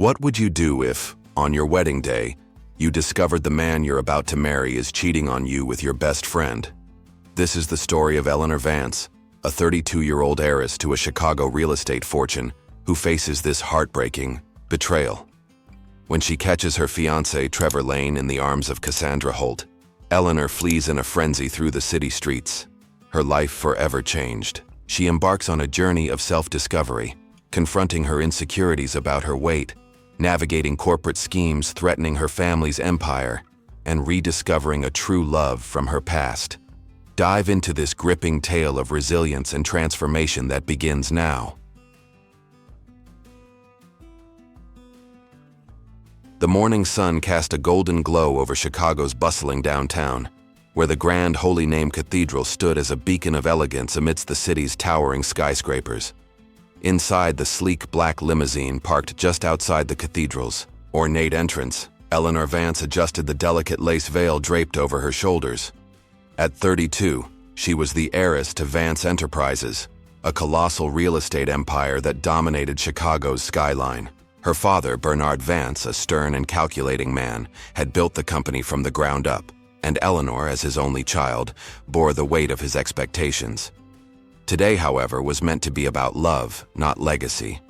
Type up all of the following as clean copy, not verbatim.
What would you do if, on your wedding day, you discovered the man you're about to marry is cheating on you with your best friend? This is the story of Eleanor Vance, a 32-year-old heiress to a Chicago real estate fortune who faces this heartbreaking betrayal. When she catches her fiancé, Trevor Lane, in the arms of Cassandra Holt, Eleanor flees in a frenzy through the city streets. Her life forever changed. She embarks on a journey of self-discovery, confronting her insecurities about her weight, navigating corporate schemes threatening her family's empire, and rediscovering a true love from her past. Dive into this gripping tale of resilience and transformation that begins now. The morning sun cast a golden glow over Chicago's bustling downtown, where the grand Holy Name Cathedral stood as a beacon of elegance amidst the city's towering skyscrapers. Inside the sleek black limousine parked just outside the cathedral's ornate entrance, Eleanor Vance adjusted the delicate lace veil draped over her shoulders. At 32, she was the heiress to Vance Enterprises, a colossal real estate empire that dominated Chicago's skyline. Her father, Bernard Vance, a stern and calculating man, had built the company from the ground up, and Eleanor, as his only child, bore the weight of his expectations. Today, however, was meant to be about love, not legacy.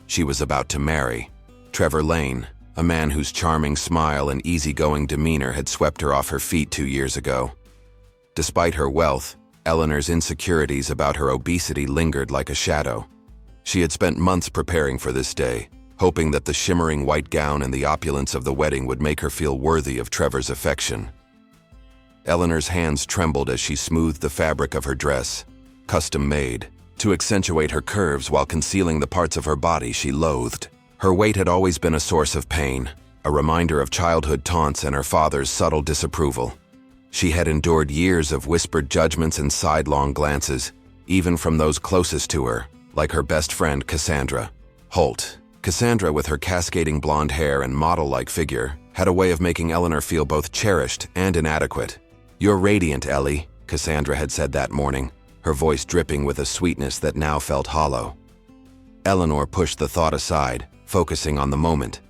She was about to marry Trevor Lane, a man whose charming smile and easygoing demeanor had swept her off her feet 2 years ago. Despite her wealth, Eleanor's insecurities about her obesity lingered like a shadow. She had spent months preparing for this day, hoping that the shimmering white gown and the opulence of the wedding would make her feel worthy of Trevor's affection. Eleanor's hands trembled as she smoothed the fabric of her dress, custom-made, to accentuate her curves while concealing the parts of her body she loathed. Her weight had always been a source of pain, a reminder of childhood taunts and her father's subtle disapproval. She had endured years of whispered judgments and sidelong glances, even from those closest to her, like her best friend Cassandra Holt. Cassandra, with her cascading blonde hair and model-like figure, had a way of making Eleanor feel both cherished and inadequate. "You're radiant, Ellie," Cassandra had said that morning, her voice dripping with a sweetness that now felt hollow. Eleanor pushed the thought aside, focusing on the moment.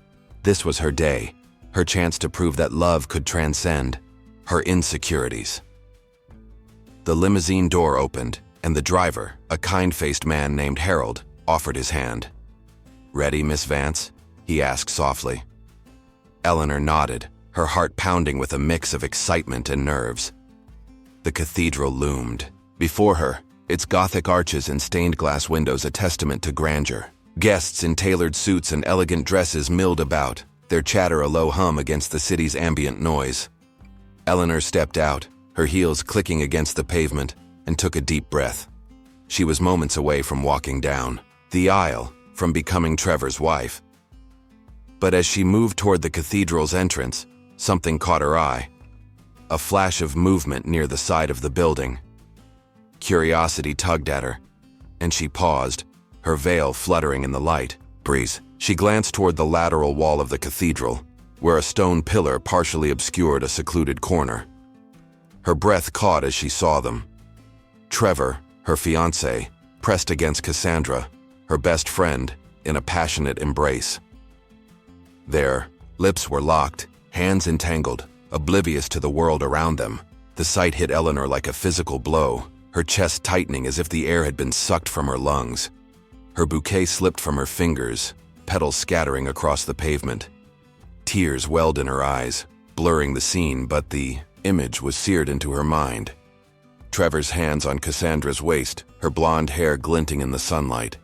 This was her day, her chance to prove that love could transcend her insecurities. The limousine door opened, and the driver, a kind-faced man named Harold, offered his hand. "Ready, Miss Vance?" he asked softly. Eleanor nodded, her heart pounding with a mix of excitement and nerves. The cathedral loomed. Before her, its Gothic arches and stained glass windows a testament to grandeur. Guests in tailored suits and elegant dresses milled about, their chatter a low hum against the city's ambient noise. Eleanor stepped out, her heels clicking against the pavement, and took a deep breath. She was moments away from walking down the aisle, from becoming Trevor's wife. But as she moved toward the cathedral's entrance, something caught her eye. A flash of movement near the side of the building. Curiosity tugged at her, and she paused, her veil fluttering in the light breeze. She glanced toward the lateral wall of the cathedral, where a stone pillar partially obscured a secluded corner. Her breath caught as she saw them. Trevor, her fiancé, pressed against Cassandra, her best friend, in a passionate embrace. Their lips were locked, hands entangled, oblivious to the world around them. The sight hit Eleanor like a physical blow, her chest tightening as if the air had been sucked from her lungs. Her bouquet slipped from her fingers, petals scattering across the pavement. Tears welled in her eyes, blurring the scene, but the image was seared into her mind. Trevor's hands on Cassandra's waist, her blonde hair glinting in the sunlight.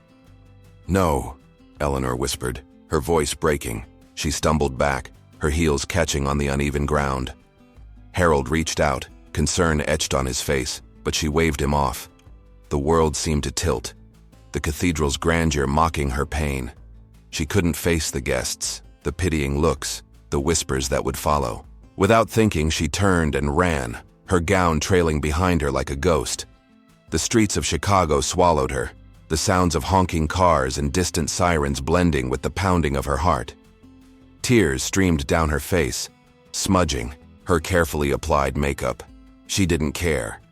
"No," Eleanor whispered, her voice breaking. She stumbled back, her heels catching on the uneven ground. Harold reached out, concern etched on his face, but she waved him off. The world seemed to tilt, the cathedral's grandeur mocking her pain. She couldn't face the guests, the pitying looks, the whispers that would follow. Without thinking, she turned and ran, her gown trailing behind her like a ghost. The streets of Chicago swallowed her, the sounds of honking cars and distant sirens blending with the pounding of her heart. Tears streamed down her face, smudging her carefully applied makeup. She didn't care.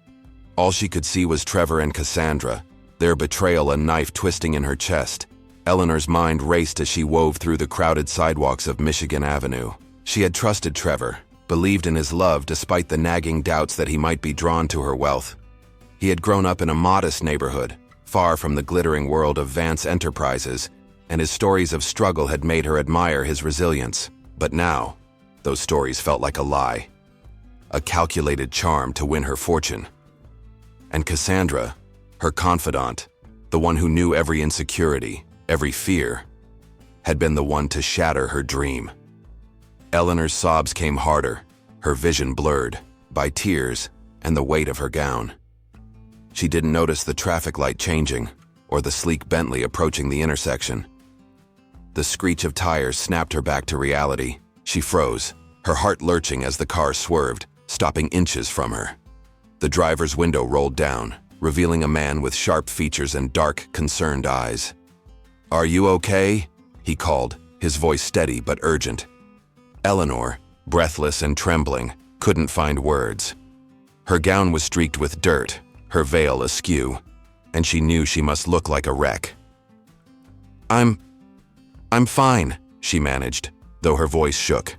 All she could see was Trevor and Cassandra, their betrayal a knife twisting in her chest. Eleanor's mind raced as she wove through the crowded sidewalks of Michigan Avenue. She had trusted Trevor, believed in his love despite the nagging doubts that he might be drawn to her wealth. He had grown up in a modest neighborhood, far from the glittering world of Vance Enterprises, and his stories of struggle had made her admire his resilience. But now, those stories felt like a lie, a calculated charm to win her fortune. And Cassandra, her confidant, the one who knew every insecurity, every fear, had been the one to shatter her dream. Eleanor's sobs came harder, her vision blurred by tears and the weight of her gown. She didn't notice the traffic light changing or the sleek Bentley approaching the intersection. The screech of tires snapped her back to reality. She froze, her heart lurching as the car swerved, stopping inches from her. The driver's window rolled down, revealing a man with sharp features and dark, concerned eyes. "Are you okay?" he called, his voice steady but urgent. Eleanor, breathless and trembling, couldn't find words. Her gown was streaked with dirt, her veil askew, and she knew she must look like a wreck. I'm fine," she managed, though her voice shook.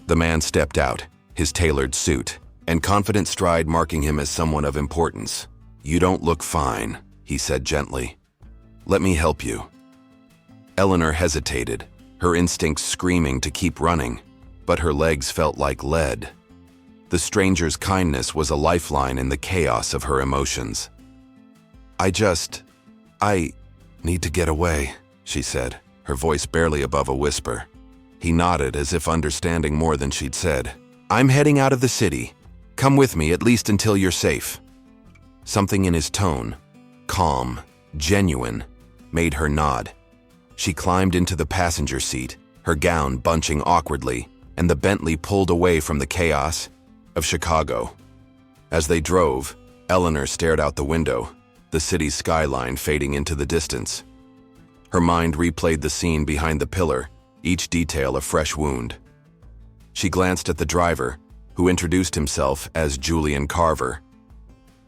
The man stepped out, his tailored suit and confident stride marking him as someone of importance. "You don't look fine," he said gently. "Let me help you." Eleanor hesitated, her instincts screaming to keep running, but her legs felt like lead. The stranger's kindness was a lifeline in the chaos of her emotions. I need to get away," she said, her voice barely above a whisper. He nodded as if understanding more than she'd said. "I'm heading out of the city. Come with me, at least until you're safe." Something in his tone, calm, genuine, made her nod. She climbed into the passenger seat, her gown bunching awkwardly, and the Bentley pulled away from the chaos of Chicago. As they drove, Eleanor stared out the window, the city's skyline fading into the distance. Her mind replayed the scene behind the pillar, each detail a fresh wound. She glanced at the driver, who introduced himself as Julian Carver.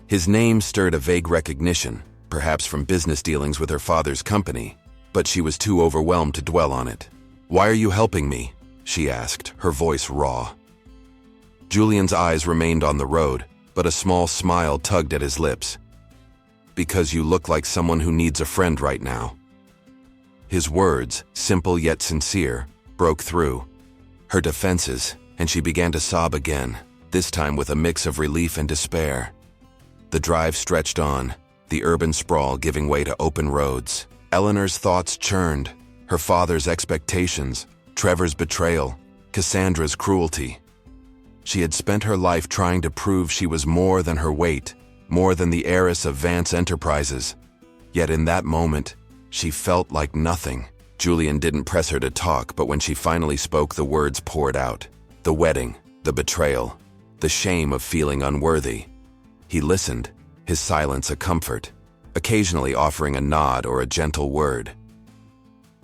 His name stirred a vague recognition, perhaps from business dealings with her father's company, but she was too overwhelmed to dwell on it. "Why are you helping me?" she asked, her voice raw. Julian's eyes remained on the road, but a small smile tugged at his lips. "Because you look like someone who needs a friend right now." His words, simple yet sincere, broke through her defenses, and she began to sob again, this time with a mix of relief and despair. The drive stretched on, the urban sprawl giving way to open roads. Eleanor's thoughts churned, her father's expectations, Trevor's betrayal, Cassandra's cruelty. She had spent her life trying to prove she was more than her weight, more than the heiress of Vance Enterprises. Yet in that moment, she felt like nothing. Julian didn't press her to talk, but when she finally spoke, the words poured out. The wedding, the betrayal, the shame of feeling unworthy. He listened, his silence a comfort, occasionally offering a nod or a gentle word.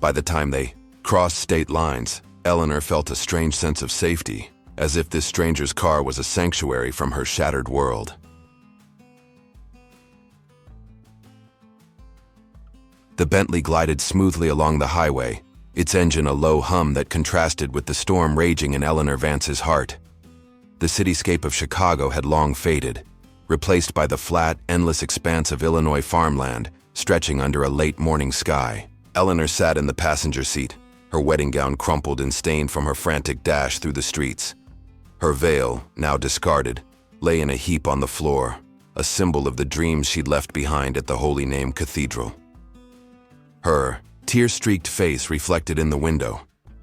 By the time they crossed state lines, Eleanor felt a strange sense of safety, as if this stranger's car was a sanctuary from her shattered world. The Bentley glided smoothly along the highway, its engine a low hum that contrasted with the storm raging in Eleanor Vance's heart. The cityscape of Chicago had long faded, replaced by the flat, endless expanse of Illinois farmland stretching under a late morning sky. Eleanor sat in the passenger seat, her wedding gown crumpled and stained from her frantic dash through the streets. Her veil, now discarded, lay in a heap on the floor, a symbol of the dreams she'd left behind at the Holy Name Cathedral. Her tear-streaked face reflected in the window,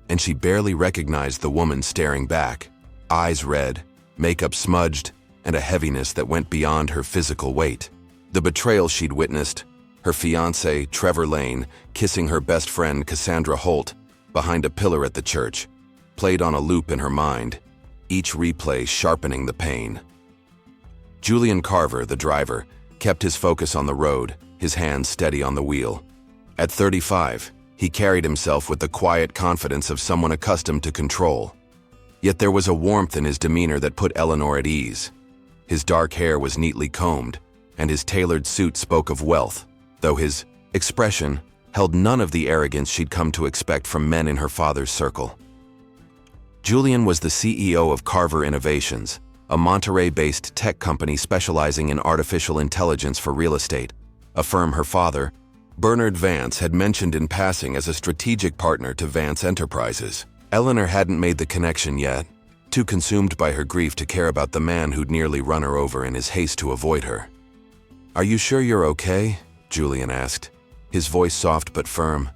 and she barely recognized the woman staring back, eyes red, makeup smudged, and a heaviness that went beyond her physical weight. The betrayal she'd witnessed, her fiancé, Trevor Lane, kissing her best friend Cassandra Holt behind a pillar at the church, played on a loop in her mind, each replay sharpening the pain. Julian Carver, the driver, kept his focus on the road, his hands steady on the wheel. At 35, he carried himself with the quiet confidence of someone accustomed to control. Yet there was a warmth in his demeanor that put Eleanor at ease. His dark hair was neatly combed, and his tailored suit spoke of wealth, though his expression, held none of the arrogance she'd come to expect from men in her father's circle. Julian was the CEO of Carver Innovations, a Monterey-based tech company specializing in artificial intelligence for real estate, a firm her father, Bernard Vance, had mentioned in passing as a strategic partner to Vance Enterprises. Eleanor hadn't made the connection yet, too consumed by her grief to care about the man who'd nearly run her over in his haste to avoid her. "Are you sure you're okay?" Julian asked, his voice soft but firm,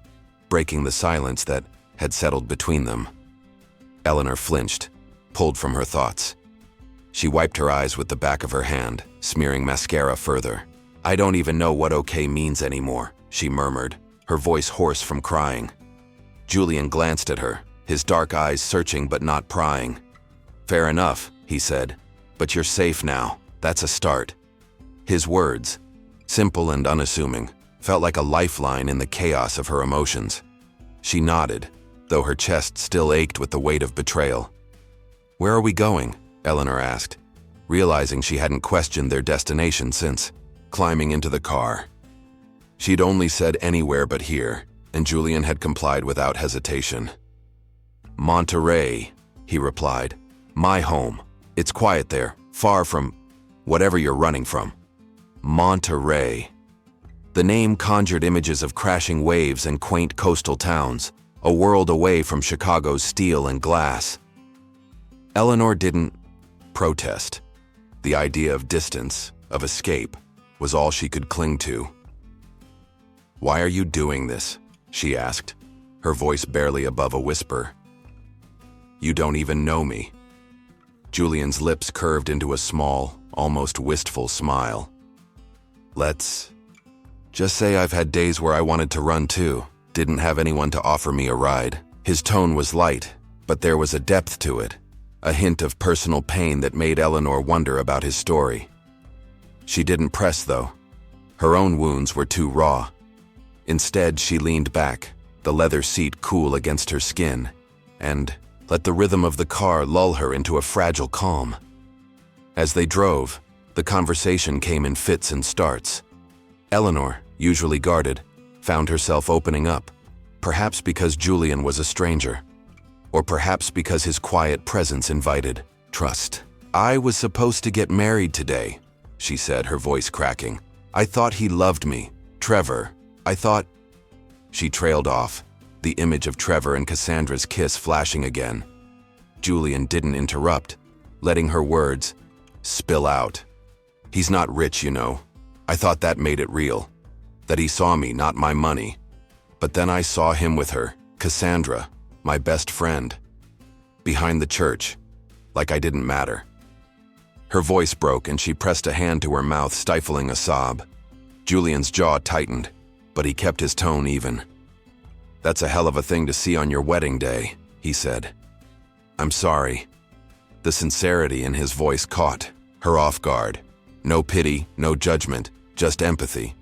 breaking the silence that had settled between them. Eleanor flinched, pulled from her thoughts. She wiped her eyes with the back of her hand, smearing mascara further. "I don't even know what okay means anymore," she murmured, her voice hoarse from crying. Julian glanced at her, his dark eyes searching but not prying. "Fair enough," he said, "but you're safe now. That's a start." His words, simple and unassuming, felt like a lifeline in the chaos of her emotions. She nodded, though her chest still ached with the weight of betrayal. "Where are we going?" Eleanor asked, realizing she hadn't questioned their destination since climbing into the car. She'd only said anywhere but here, and Julian had complied without hesitation. "Monterey," he replied. "My home. It's quiet there, far from whatever you're running from." Monterey. The name conjured images of crashing waves and quaint coastal towns, a world away from Chicago's steel and glass. Eleanor didn't protest. The idea of distance, of escape, was all she could cling to. "Why are you doing this?" she asked, her voice barely above a whisper. "You don't even know me." Julian's lips curved into a small, almost wistful smile. "Let's just say I've had days where I wanted to run too, didn't have anyone to offer me a ride." His tone was light, but there was a depth to it, a hint of personal pain that made Eleanor wonder about his story. She didn't press, though. Her own wounds were too raw. Instead, she leaned back, the leather seat cool against her skin, and let the rhythm of the car lull her into a fragile calm. As they drove, the conversation came in fits and starts. Eleanor, usually guarded, found herself opening up, perhaps because Julian was a stranger, or perhaps because his quiet presence invited trust. "I was supposed to get married today," she said, her voice cracking. "I thought he loved me. Trevor. I thought—" She trailed off, the image of Trevor and Cassandra's kiss flashing again. Julian didn't interrupt, letting her words spill out. "He's not rich, you know. I thought that made it real. That he saw me, not my money. But then I saw him with her, Cassandra, my best friend. Behind the church, like I didn't matter." Her voice broke and she pressed a hand to her mouth, stifling a sob. Julian's jaw tightened, but he kept his tone even. "That's a hell of a thing to see on your wedding day," he said. "I'm sorry." The sincerity in his voice caught her off guard. No pity, no judgment, just empathy.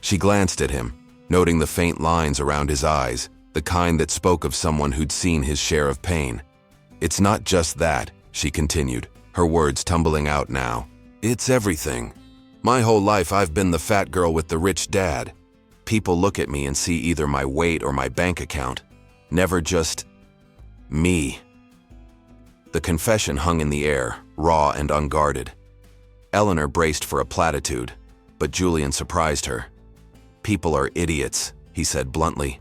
She glanced at him, noting the faint lines around his eyes, the kind that spoke of someone who'd seen his share of pain. "It's not just that," she continued, her words tumbling out now. "It's everything. My whole life I've been the fat girl with the rich dad. People look at me and see either my weight or my bank account, never just me." The confession hung in the air, raw and unguarded. Eleanor braced for a platitude, but Julian surprised her. "People are idiots," he said bluntly.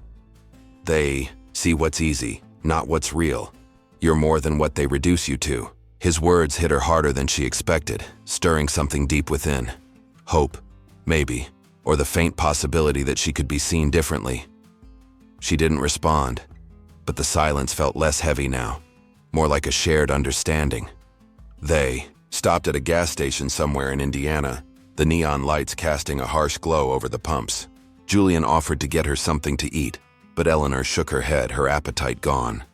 "They see what's easy, not what's real. You're more than what they reduce you to." His words hit her harder than she expected, stirring something deep within. Hope, maybe, or the faint possibility that she could be seen differently. She didn't respond, but the silence felt less heavy now, more like a shared understanding. They stopped at a gas station somewhere in Indiana, the neon lights casting a harsh glow over the pumps. Julian offered to get her something to eat, but Eleanor shook her head, her appetite gone.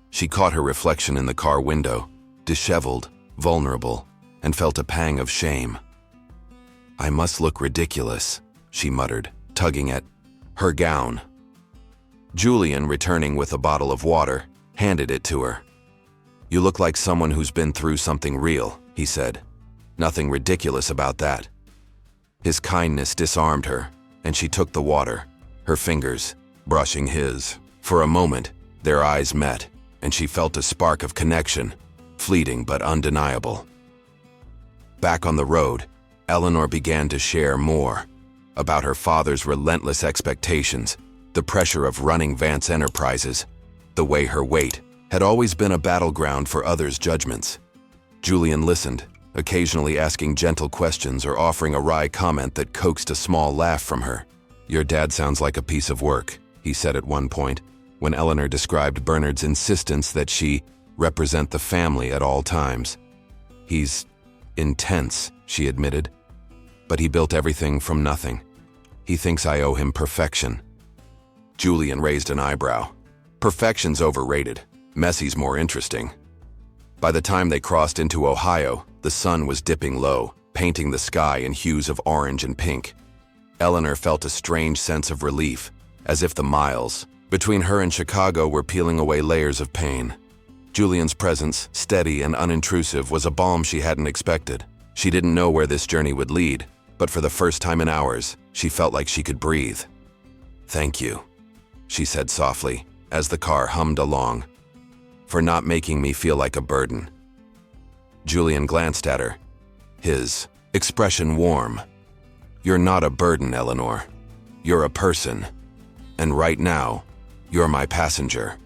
She caught her reflection in the car window, disheveled, vulnerable, and felt a pang of shame. "I must look ridiculous," she muttered, tugging at her gown. Julian, returning with a bottle of water, handed it to her. "You look like someone who's been through something real," he said. "Nothing ridiculous about that." His kindness disarmed her, and she took the water, her fingers brushing his. For a moment, their eyes met, and she felt a spark of connection, fleeting but undeniable. Back on the road, Eleanor began to share more about her father's relentless expectations, the pressure of running Vance Enterprises, the way her weight had always been a battleground for others' judgments. Julian listened, occasionally asking gentle questions or offering a wry comment that coaxed a small laugh from her. "Your dad sounds like a piece of work," he said at one point, when Eleanor described Bernard's insistence that she represent the family at all times. "He's intense," she admitted, "but he built everything from nothing. He thinks I owe him perfection." Julian raised an eyebrow. "Perfection's overrated. Messy's more interesting." By the time they crossed into Ohio, the sun was dipping low, painting the sky in hues of orange and pink. Eleanor felt a strange sense of relief, as if the miles between her and Chicago were peeling away layers of pain. Julian's presence, steady and unintrusive, was a balm she hadn't expected. She didn't know where this journey would lead, but for the first time in hours, she felt like she could breathe. "Thank you," she said softly, as the car hummed along, "for not making me feel like a burden." Julian glanced at her, his expression warm. "You're not a burden, Eleanor. You're a person. And right now, you're my passenger."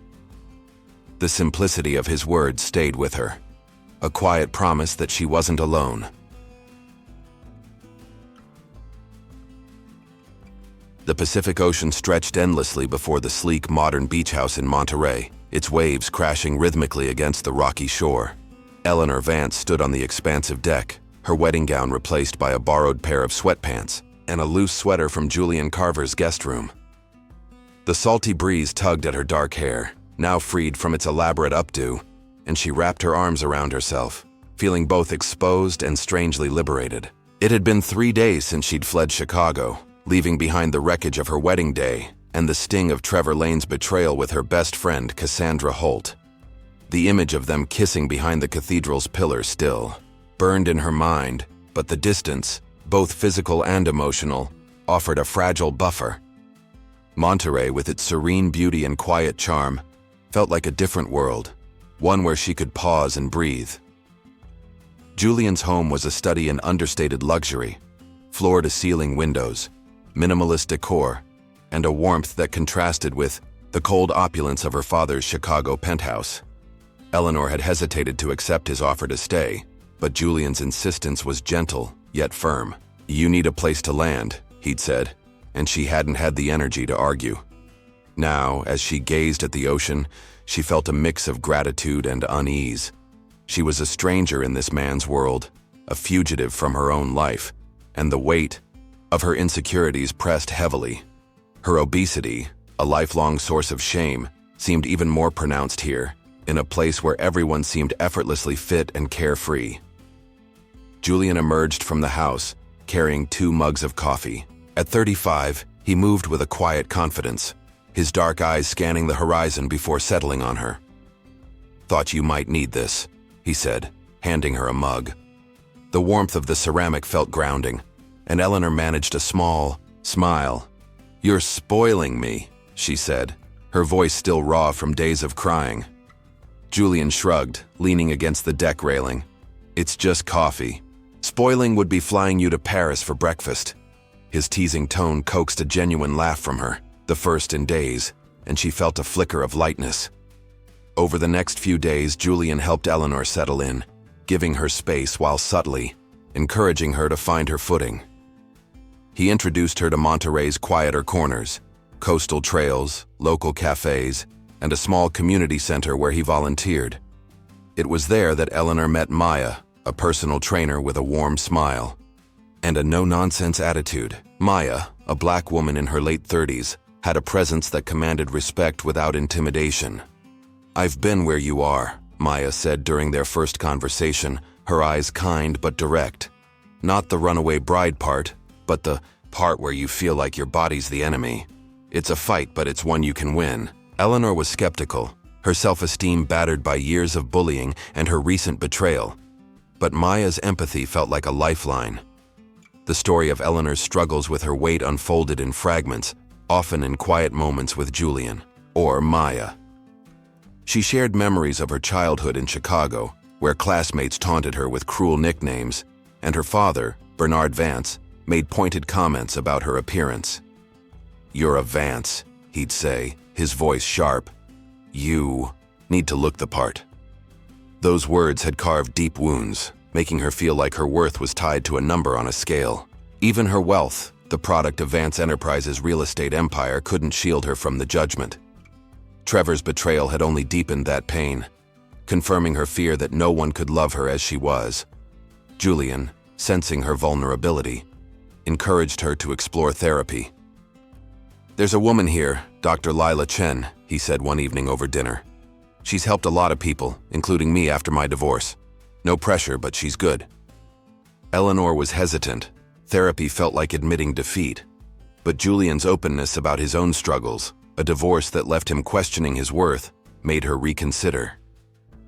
The simplicity of his words stayed with her, a quiet promise that she wasn't alone. The Pacific Ocean stretched endlessly before the sleek, modern beach house in Monterey, its waves crashing rhythmically against the rocky shore. Eleanor Vance stood on the expansive deck, her wedding gown replaced by a borrowed pair of sweatpants and a loose sweater from Julian Carver's guest room. The salty breeze tugged at her dark hair, now freed from its elaborate updo, and she wrapped her arms around herself, feeling both exposed and strangely liberated. It had been 3 days since she'd fled Chicago, leaving behind the wreckage of her wedding day and the sting of Trevor Lane's betrayal with her best friend, Cassandra Holt. The image of them kissing behind the cathedral's pillar still burned in her mind, but the distance, both physical and emotional, offered a fragile buffer. Monterey, with its serene beauty and quiet charm, felt like a different world, one where she could pause and breathe. Julian's home was a study in understated luxury, floor-to-ceiling windows, minimalist decor, and a warmth that contrasted with the cold opulence of her father's Chicago penthouse. Eleanor had hesitated to accept his offer to stay, but Julian's insistence was gentle, yet firm. "You need a place to land," he'd said, and she hadn't had the energy to argue. Now, as she gazed at the ocean, she felt a mix of gratitude and unease. She was a stranger in this man's world, a fugitive from her own life, and the weight of her insecurities pressed heavily. Her obesity, a lifelong source of shame, seemed even more pronounced here, in a place where everyone seemed effortlessly fit and carefree. Julian emerged from the house, carrying 2 mugs of coffee. At 35, he moved with a quiet confidence, his dark eyes scanning the horizon before settling on her. "Thought you might need this," he said, handing her a mug. The warmth of the ceramic felt grounding, and Eleanor managed a small smile. "You're spoiling me," she said, her voice still raw from days of crying. Julian shrugged, leaning against the deck railing. "It's just coffee. Spoiling would be flying you to Paris for breakfast." His teasing tone coaxed a genuine laugh from her, the first in days, and she felt a flicker of lightness. Over the next few days, Julian helped Eleanor settle in, giving her space while subtly encouraging her to find her footing. He introduced her to Monterey's quieter corners, coastal trails, local cafes, and a small community center where he volunteered. It was there that Eleanor met Maya, a personal trainer with a warm smile and a no-nonsense attitude. Maya, a black woman in her late 30s, had a presence that commanded respect without intimidation. "I've been where you are," Maya said during their first conversation, her eyes kind but direct. "Not the runaway bride part, but the part where you feel like your body's the enemy. It's a fight, but it's one you can win." Eleanor was skeptical, her self-esteem battered by years of bullying and her recent betrayal. But Maya's empathy felt like a lifeline. The story of Eleanor's struggles with her weight unfolded in fragments, often in quiet moments with Julian, or Maya. She shared memories of her childhood in Chicago, where classmates taunted her with cruel nicknames, and her father, Bernard Vance, made pointed comments about her appearance. "You're a Vance," he'd say, his voice sharp. "You need to look the part." Those words had carved deep wounds, making her feel like her worth was tied to a number on a scale. Even her wealth, the product of Vance Enterprises' real estate empire, couldn't shield her from the judgment. Trevor's betrayal had only deepened that pain, confirming her fear that no one could love her as she was. Julian, sensing her vulnerability, encouraged her to explore therapy. "There's a woman here, Dr. Lila Chen," he said one evening over dinner. "She's helped a lot of people, including me after my divorce. No pressure, but she's good." Eleanor was hesitant. Therapy felt like admitting defeat. But Julian's openness about his own struggles, a divorce that left him questioning his worth, made her reconsider.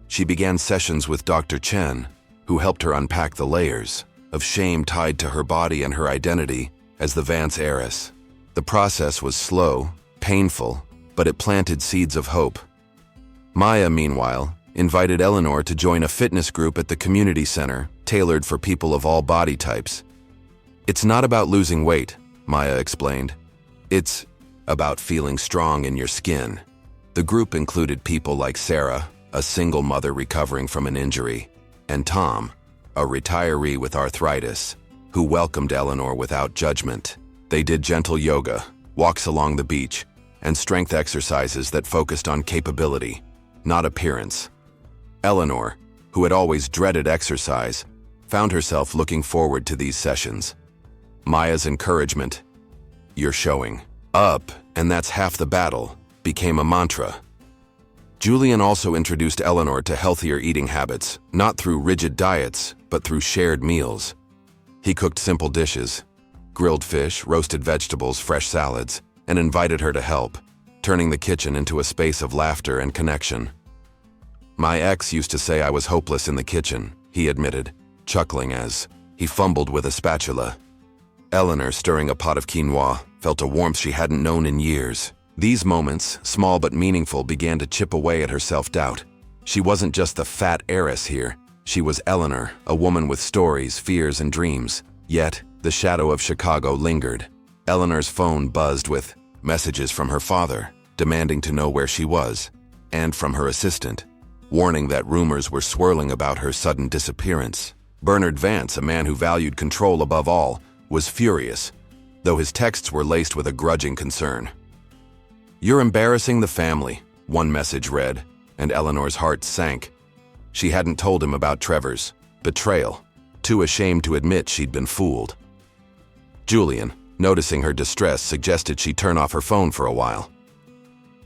She began sessions with Dr. Chen, who helped her unpack the layers of shame tied to her body and her identity as the Vance heiress. The process was slow, painful, but it planted seeds of hope. Maya, meanwhile, invited Eleanor to join a fitness group at the community center, tailored for people of all body types. "It's not about losing weight," Maya explained. "It's about feeling strong in your skin." The group included people like Sarah, a single mother recovering from an injury, and Tom, a retiree with arthritis, who welcomed Eleanor without judgment. They did gentle yoga, walks along the beach, and strength exercises that focused on capability, not appearance. Eleanor, who had always dreaded exercise, found herself looking forward to these sessions. Maya's encouragement, "You're showing up, and that's half the battle," became a mantra. Julian also introduced Eleanor to healthier eating habits, not through rigid diets, but through shared meals. He cooked simple dishes, grilled fish, roasted vegetables, fresh salads, and invited her to help, turning the kitchen into a space of laughter and connection. "My ex used to say I was hopeless in the kitchen," he admitted, chuckling as he fumbled with a spatula. Eleanor, stirring a pot of quinoa, felt a warmth she hadn't known in years. These moments, small but meaningful, began to chip away at her self-doubt. She wasn't just the fat heiress here. She was Eleanor, a woman with stories, fears, and dreams. Yet, the shadow of Chicago lingered. Eleanor's phone buzzed with messages from her father, demanding to know where she was, and from her assistant, warning that rumors were swirling about her sudden disappearance. Bernard Vance, a man who valued control above all, was furious, though his texts were laced with a grudging concern. "You're embarrassing the family," one message read, and Eleanor's heart sank. She hadn't told him about Trevor's betrayal, too ashamed to admit she'd been fooled. Julian, noticing her distress, suggested she turn off her phone for a while.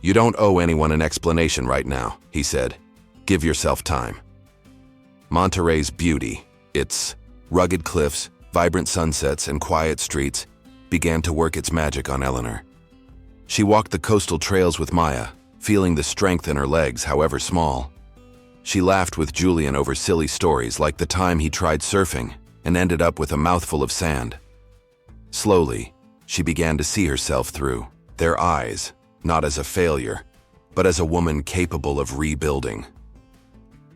"You don't owe anyone an explanation right now," he said. "Give yourself time." Monterey's beauty, its rugged cliffs, vibrant sunsets, and quiet streets, began to work its magic on Eleanor. She walked the coastal trails with Maya, feeling the strength in her legs, however small. She laughed with Julian over silly stories like the time he tried surfing and ended up with a mouthful of sand. Slowly, she began to see herself through their eyes, not as a failure, but as a woman capable of rebuilding.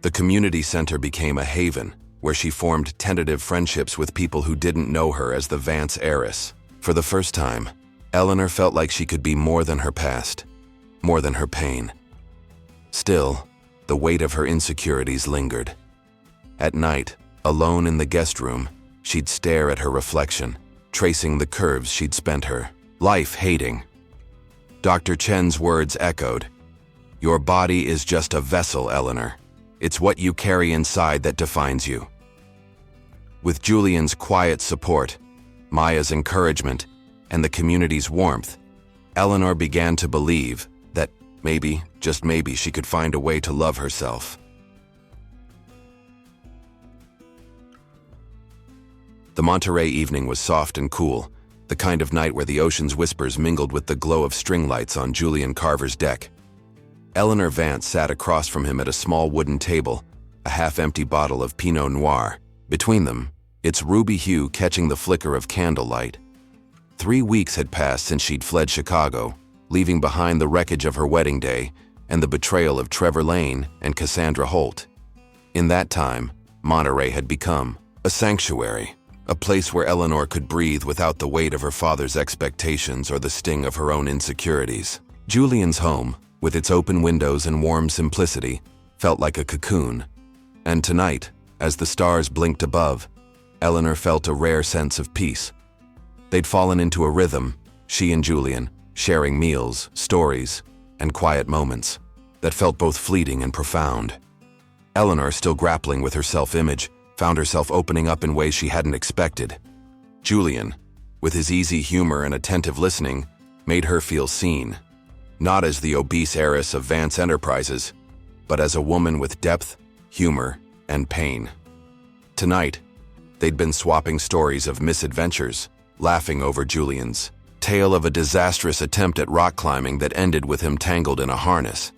The community center became a haven where she formed tentative friendships with people who didn't know her as the Vance heiress. For the first time, Eleanor felt like she could be more than her past, more than her pain. Still, the weight of her insecurities lingered. At night, alone in the guest room, she'd stare at her reflection, tracing the curves she'd spent her life hating. Dr. Chen's words echoed, "Your body is just a vessel, Eleanor. It's what you carry inside that defines you." With Julian's quiet support, Maya's encouragement, and the community's warmth, Eleanor began to believe that maybe, just maybe, she could find a way to love herself. The Monterey evening was soft and cool, the kind of night where the ocean's whispers mingled with the glow of string lights on Julian Carver's deck. Eleanor Vance sat across from him at a small wooden table, a half-empty bottle of Pinot Noir. Between them, its ruby hue catching the flicker of candlelight. 3 weeks had passed since she'd fled Chicago, leaving behind the wreckage of her wedding day and the betrayal of Trevor Lane and Cassandra Holt. In that time, Monterey had become a sanctuary, a place where Eleanor could breathe without the weight of her father's expectations or the sting of her own insecurities. Julian's home, with its open windows and warm simplicity, felt like a cocoon. And tonight, as the stars blinked above, Eleanor felt a rare sense of peace. They'd fallen into a rhythm, she and Julian, sharing meals, stories, and quiet moments that felt both fleeting and profound. Eleanor, still grappling with her self-image, found herself opening up in ways she hadn't expected. Julian, with his easy humor and attentive listening, made her feel seen, not as the obese heiress of Vance Enterprises, but as a woman with depth, humor, and pain. Tonight, they'd been swapping stories of misadventures, laughing over Julian's tale of a disastrous attempt at rock climbing that ended with him tangled in a harness.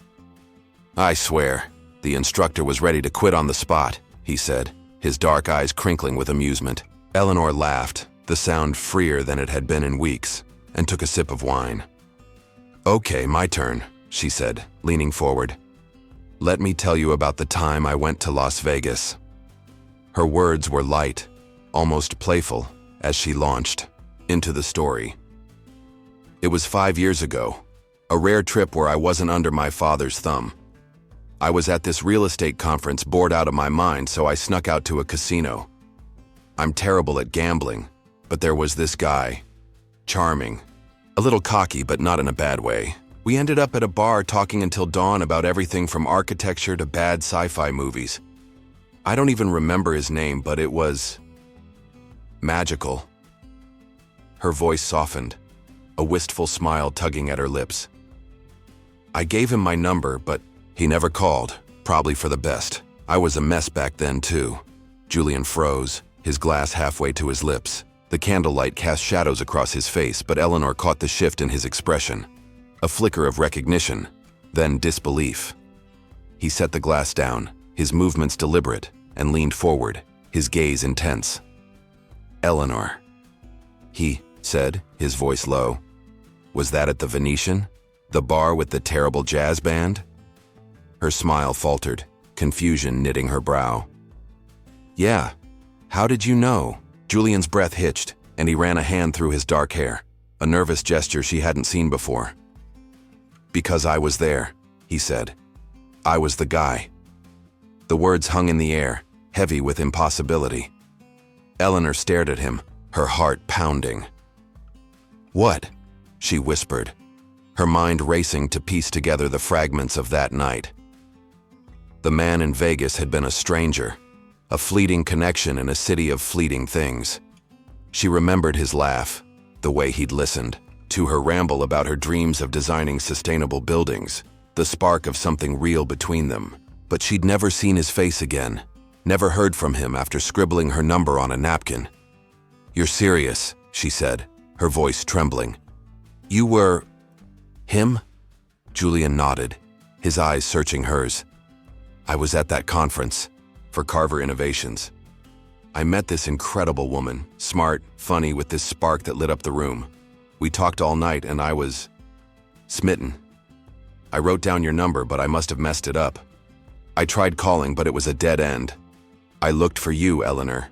"I swear, the instructor was ready to quit on the spot," he said, his dark eyes crinkling with amusement. Eleanor laughed, the sound freer than it had been in weeks, and took a sip of wine. "Okay, my turn," she said, leaning forward. "Let me tell you about the time I went to Las Vegas." Her words were light, almost playful, as she launched into the story. "It was 5 years ago, a rare trip where I wasn't under my father's thumb. I was at this real estate conference bored out of my mind, so I snuck out to a casino. I'm terrible at gambling, but there was this guy. Charming. A little cocky, but not in a bad way. We ended up at a bar talking until dawn about everything from architecture to bad sci-fi movies. I don't even remember his name, but it was magical." Her voice softened, a wistful smile tugging at her lips. "I gave him my number, but he never called, probably for the best. I was a mess back then, too." Julian froze, his glass halfway to his lips. The candlelight cast shadows across his face, but Eleanor caught the shift in his expression. A flicker of recognition, then disbelief. He set the glass down, his movements deliberate, and leaned forward, his gaze intense. "Eleanor," he said, his voice low. "Was that at the Venetian? The bar with the terrible jazz band?" Her smile faltered, confusion knitting her brow. "Yeah. How did you know?" Julian's breath hitched, and he ran a hand through his dark hair, a nervous gesture she hadn't seen before. "Because I was there," he said. "I was the guy." The words hung in the air, heavy with impossibility. Eleanor stared at him, her heart pounding. "What?" she whispered, her mind racing to piece together the fragments of that night. The man in Vegas had been a stranger, a fleeting connection in a city of fleeting things. She remembered his laugh, the way he'd listened to her ramble about her dreams of designing sustainable buildings, the spark of something real between them. But she'd never seen his face again, never heard from him after scribbling her number on a napkin. "You're serious," she said, her voice trembling. "You were him?" Julian nodded, his eyes searching hers. "I was at that conference for Carver Innovations. I met this incredible woman, smart, funny, with this spark that lit up the room. We talked all night and I was smitten. I wrote down your number, but I must have messed it up. I tried calling, but it was a dead end. I looked for you, Eleanor,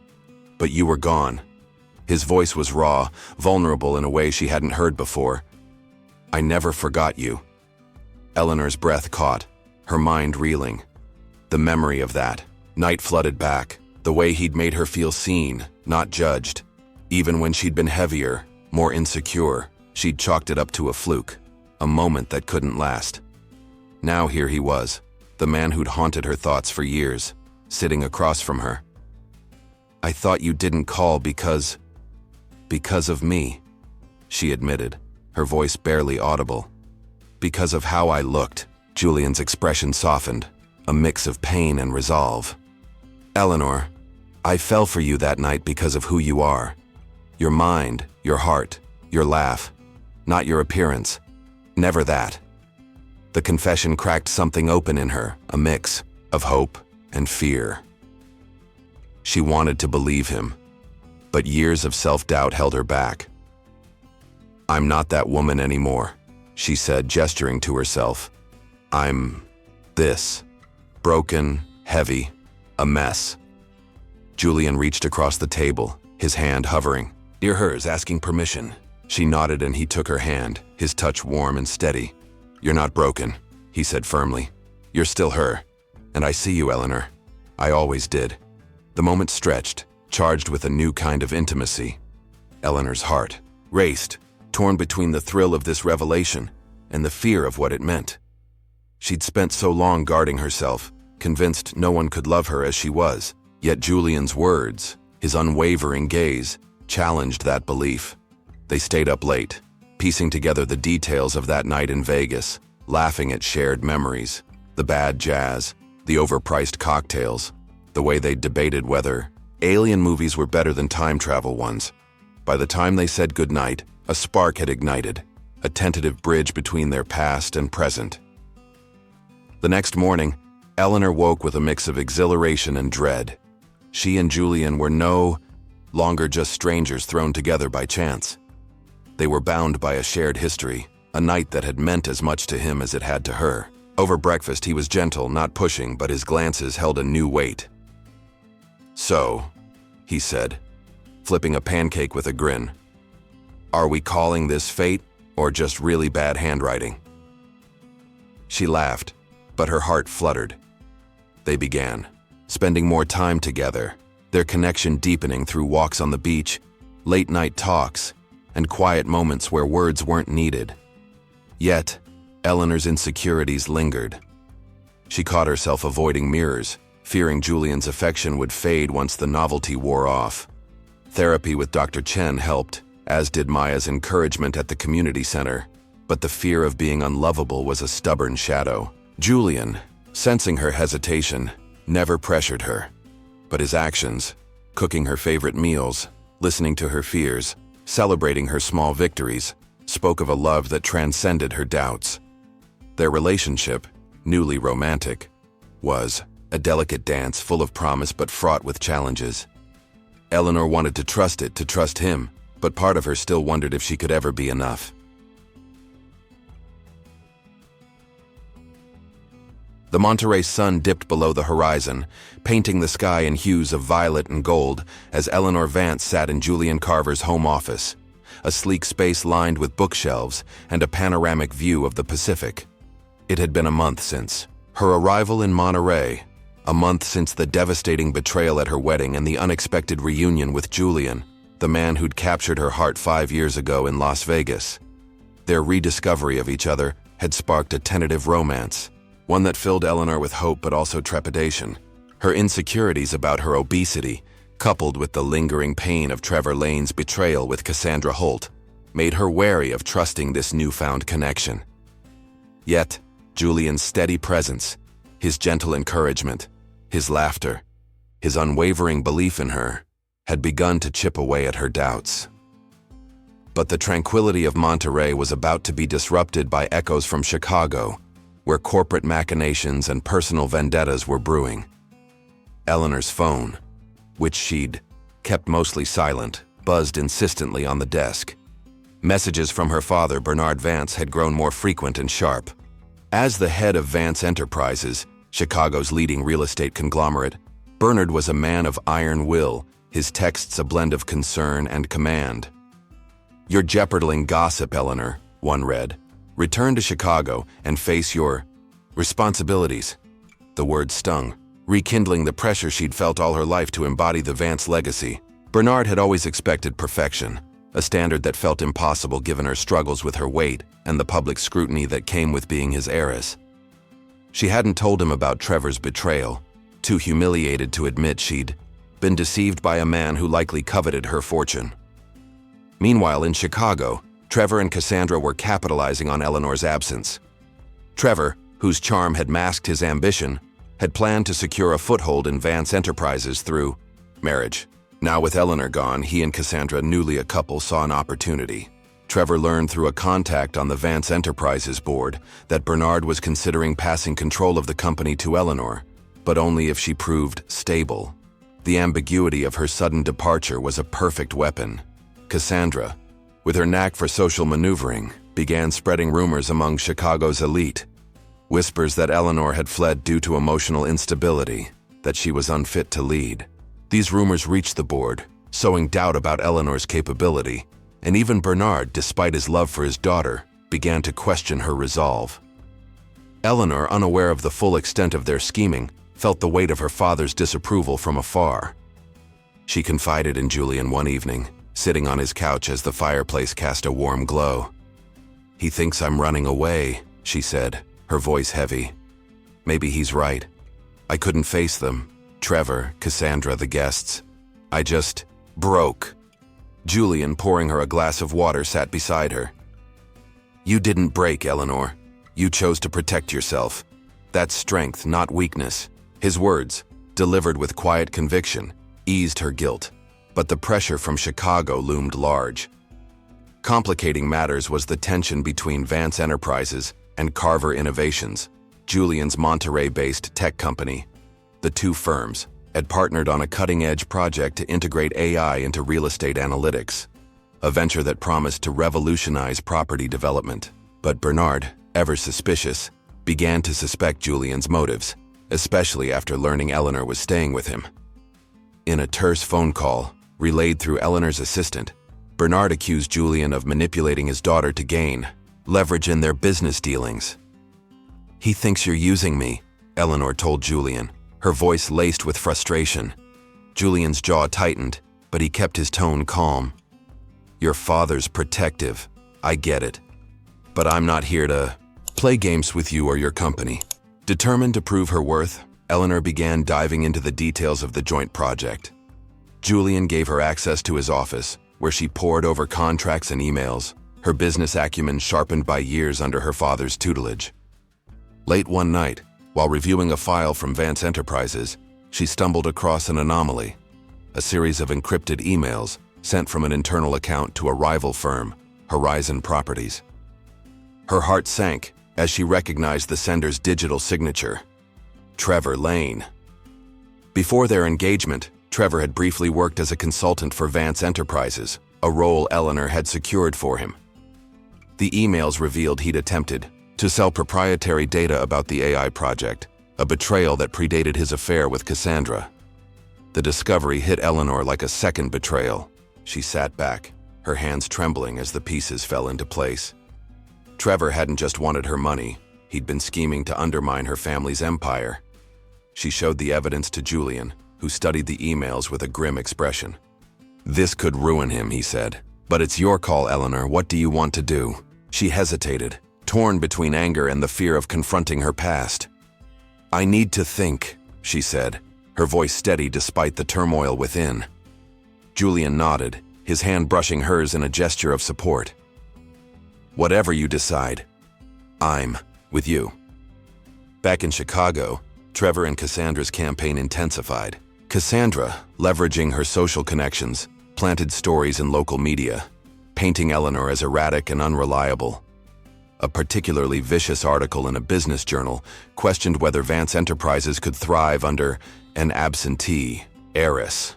but you were gone." His voice was raw, vulnerable in a way she hadn't heard before. "I never forgot you." Eleanor's breath caught, her mind reeling. The memory of that night flooded back, the way he'd made her feel seen, not judged. Even when she'd been heavier, more insecure, she'd chalked it up to a fluke, a moment that couldn't last. Now here he was, the man who'd haunted her thoughts for years, sitting across from her. "I thought you didn't call because of me," she admitted, her voice barely audible. "Because of how I looked." Julian's expression softened, a mix of pain and resolve. "Eleanor, I fell for you that night because of who you are. Your mind, your heart, your laugh, not your appearance. Never that." The confession cracked something open in her, a mix of hope and fear. She wanted to believe him, but years of self-doubt held her back. "I'm not that woman anymore," she said, gesturing to herself. "I'm this. Broken, heavy, a mess." Julian reached across the table, his hand hovering near hers, asking permission. She nodded and he took her hand, his touch warm and steady. "You're not broken," he said firmly. "You're still her. And I see you, Eleanor. I always did." The moment stretched, charged with a new kind of intimacy. Eleanor's heart raced, torn between the thrill of this revelation and the fear of what it meant. She'd spent so long guarding herself, convinced no one could love her as she was, yet Julian's words, his unwavering gaze, challenged that belief. They stayed up late, piecing together the details of that night in Vegas, laughing at shared memories, the bad jazz, the overpriced cocktails, the way they debated whether alien movies were better than time travel ones. By the time they said goodnight, a spark had ignited, a tentative bridge between their past and present. The next morning, Eleanor woke with a mix of exhilaration and dread. She and Julian were no longer just strangers thrown together by chance. They were bound by a shared history, a night that had meant as much to him as it had to her. Over breakfast, he was gentle, not pushing, but his glances held a new weight. "So," he said, flipping a pancake with a grin, "are we calling this fate or just really bad handwriting?" She laughed, but her heart fluttered. They began, spending more time together, their connection deepening through walks on the beach, late-night talks, and quiet moments where words weren't needed. Yet, Eleanor's insecurities lingered. She caught herself avoiding mirrors, fearing Julian's affection would fade once the novelty wore off. Therapy with Dr. Chen helped, as did Maya's encouragement at the community center, but the fear of being unlovable was a stubborn shadow. Julian, sensing her hesitation, never pressured her, but his actions, cooking her favorite meals, listening to her fears, celebrating her small victories, spoke of a love that transcended her doubts. Their relationship, newly romantic, was a delicate dance full of promise but fraught with challenges. Eleanor wanted to trust it, to trust him, but part of her still wondered if she could ever be enough. The Monterey sun dipped below the horizon, painting the sky in hues of violet and gold as Eleanor Vance sat in Julian Carver's home office, a sleek space lined with bookshelves and a panoramic view of the Pacific. It had been a month since her arrival in Monterey, a month since the devastating betrayal at her wedding and the unexpected reunion with Julian, the man who'd captured her heart 5 years ago in Las Vegas. Their rediscovery of each other had sparked a tentative romance, one that filled Eleanor with hope but also trepidation. Her insecurities about her obesity, coupled with the lingering pain of Trevor Lane's betrayal with Cassandra Holt, made her wary of trusting this newfound connection. Yet, Julian's steady presence, his gentle encouragement, his laughter, his unwavering belief in her, had begun to chip away at her doubts. But the tranquility of Monterey was about to be disrupted by echoes from Chicago, where corporate machinations and personal vendettas were brewing. Eleanor's phone, which she'd kept mostly silent, buzzed insistently on the desk. Messages from her father, Bernard Vance, had grown more frequent and sharp. As the head of Vance Enterprises, Chicago's leading real estate conglomerate, Bernard was a man of iron will, his texts a blend of concern and command. "You're jeopardizing gossip, Eleanor," one read. "Return to Chicago and face your responsibilities." The word stung, rekindling the pressure she'd felt all her life to embody the Vance legacy. Bernard had always expected perfection, a standard that felt impossible given her struggles with her weight and the public scrutiny that came with being his heiress. She hadn't told him about Trevor's betrayal, too humiliated to admit she'd been deceived by a man who likely coveted her fortune. Meanwhile, in Chicago, Trevor and Cassandra were capitalizing on Eleanor's absence. Trevor, whose charm had masked his ambition, had planned to secure a foothold in Vance Enterprises through marriage. Now with Eleanor gone, he and Cassandra, newly a couple, saw an opportunity. Trevor learned through a contact on the Vance Enterprises board that Bernard was considering passing control of the company to Eleanor, but only if she proved stable. The ambiguity of her sudden departure was a perfect weapon. Cassandra, with her knack for social maneuvering, began spreading rumors among Chicago's elite. Whispers that Eleanor had fled due to emotional instability, that she was unfit to lead. These rumors reached the board, sowing doubt about Eleanor's capability, and even Bernard, despite his love for his daughter, began to question her resolve. Eleanor, unaware of the full extent of their scheming, felt the weight of her father's disapproval from afar. She confided in Julian one evening, sitting on his couch as the fireplace cast a warm glow. "He thinks I'm running away," she said, her voice heavy. "Maybe he's right. I couldn't face them, Trevor, Cassandra, the guests. I just broke." Julian, pouring her a glass of water, sat beside her. "You didn't break, Eleanor. You chose to protect yourself. That's strength, not weakness." His words, delivered with quiet conviction, eased her guilt, but the pressure from Chicago loomed large. Complicating matters was the tension between Vance Enterprises and Carver Innovations, Julian's Monterey-based tech company. The two firms had partnered on a cutting-edge project to integrate AI into real estate analytics, a venture that promised to revolutionize property development. But Bernard, ever suspicious, began to suspect Julian's motives, especially after learning Eleanor was staying with him. In a terse phone call, relayed through Eleanor's assistant, Bernard accused Julian of manipulating his daughter to gain leverage in their business dealings. "He thinks you're using me," Eleanor told Julian, her voice laced with frustration. Julian's jaw tightened, but he kept his tone calm. "Your father's protective. I get it. But I'm not here to play games with you or your company." Determined to prove her worth, Eleanor began diving into the details of the joint project. Julian gave her access to his office, where she pored over contracts and emails, her business acumen sharpened by years under her father's tutelage. Late one night, while reviewing a file from Vance Enterprises, she stumbled across an anomaly: a series of encrypted emails sent from an internal account to a rival firm, Horizon Properties. Her heart sank as she recognized the sender's digital signature: Trevor Lane. Before their engagement, Trevor had briefly worked as a consultant for Vance Enterprises, a role Eleanor had secured for him. The emails revealed he'd attempted to sell proprietary data about the AI project, a betrayal that predated his affair with Cassandra. The discovery hit Eleanor like a second betrayal. She sat back, her hands trembling as the pieces fell into place. Trevor hadn't just wanted her money, he'd been scheming to undermine her family's empire. She showed the evidence to Julian, who studied the emails with a grim expression. "This could ruin him," he said. "But it's your call, Eleanor. What do you want to do?" She hesitated, torn between anger and the fear of confronting her past. "I need to think," she said, her voice steady despite the turmoil within. Julian nodded, his hand brushing hers in a gesture of support. "Whatever you decide, I'm with you." Back in Chicago, Trevor and Cassandra's campaign intensified. Cassandra, leveraging her social connections, planted stories in local media, painting Eleanor as erratic and unreliable. A particularly vicious article in a business journal questioned whether Vance Enterprises could thrive under an absentee heiress.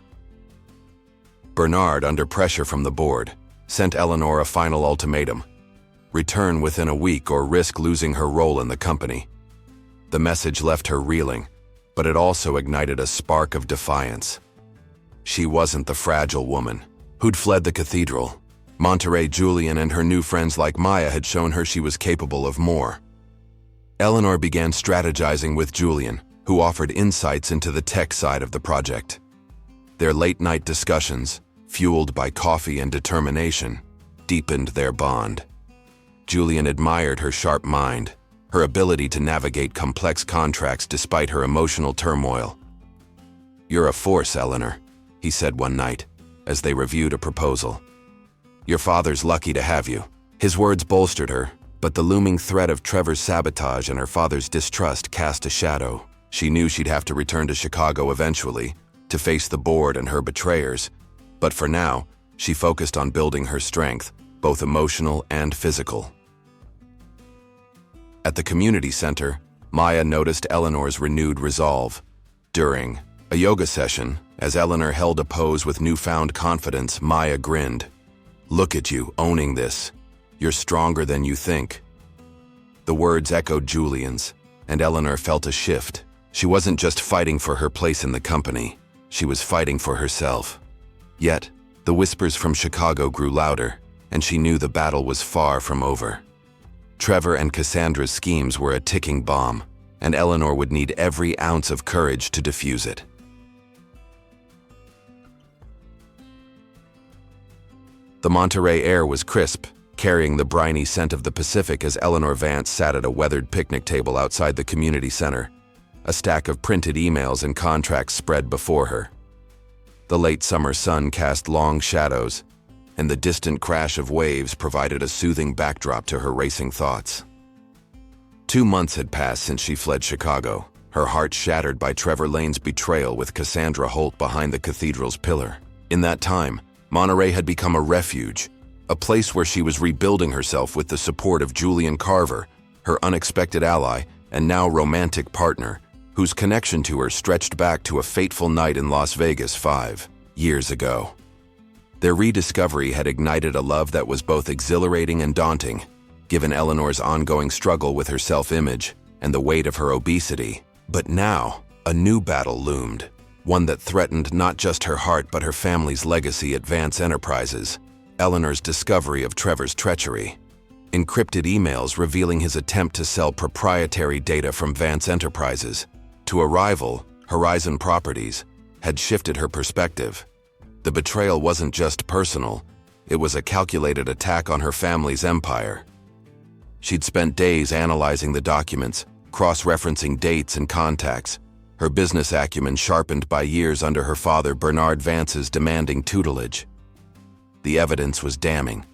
Bernard, under pressure from the board, sent Eleanor a final ultimatum: return within a week or risk losing her role in the company. The message left her reeling, but it also ignited a spark of defiance. She wasn't the fragile woman who'd fled the cathedral. Monterey Julian and her new friends like Maya had shown her she was capable of more. Eleanor began strategizing with Julian, who offered insights into the tech side of the project. Their late-night discussions, fueled by coffee and determination, deepened their bond. Julian admired her sharp mind, her ability to navigate complex contracts despite her emotional turmoil. "You're a force, Eleanor," he said one night, as they reviewed a proposal. "Your father's lucky to have you." His words bolstered her, but the looming threat of Trevor's sabotage and her father's distrust cast a shadow. She knew she'd have to return to Chicago eventually, to face the board and her betrayers, but for now, she focused on building her strength, both emotional and physical. At the community center, Maya noticed Eleanor's renewed resolve. During a yoga session, as Eleanor held a pose with newfound confidence, Maya grinned. Look at you, owning this. You're stronger than you think." The words echoed Julian's, and Eleanor felt a shift. She wasn't just fighting for her place in the company, she was fighting for herself. Yet, the whispers from Chicago grew louder, and she knew the battle was far from over. Trevor and Cassandra's schemes were a ticking bomb, and Eleanor would need every ounce of courage to defuse it. The Monterey air was crisp, carrying the briny scent of the Pacific as Eleanor Vance sat at a weathered picnic table outside the community center. A stack of printed emails and contracts spread before her. The late summer sun cast long shadows, and the distant crash of waves provided a soothing backdrop to her racing thoughts. 2 months had passed since she fled Chicago, her heart shattered by Trevor Lane's betrayal with Cassandra Holt behind the cathedral's pillar. In that time, Monterey had become a refuge, a place where she was rebuilding herself with the support of Julian Carver, her unexpected ally and now romantic partner, whose connection to her stretched back to a fateful night in Las Vegas 5 years ago. Their rediscovery had ignited a love that was both exhilarating and daunting, given Eleanor's ongoing struggle with her self-image and the weight of her obesity. But now, a new battle loomed, one that threatened not just her heart but her family's legacy at Vance Enterprises: Eleanor's discovery of Trevor's treachery. Encrypted emails revealing his attempt to sell proprietary data from Vance Enterprises to a rival, Horizon Properties, had shifted her perspective. The betrayal wasn't just personal, it was a calculated attack on her family's empire. She'd spent days analyzing the documents, cross-referencing dates and contacts, her business acumen sharpened by years under her father Bernard Vance's demanding tutelage. The evidence was damning.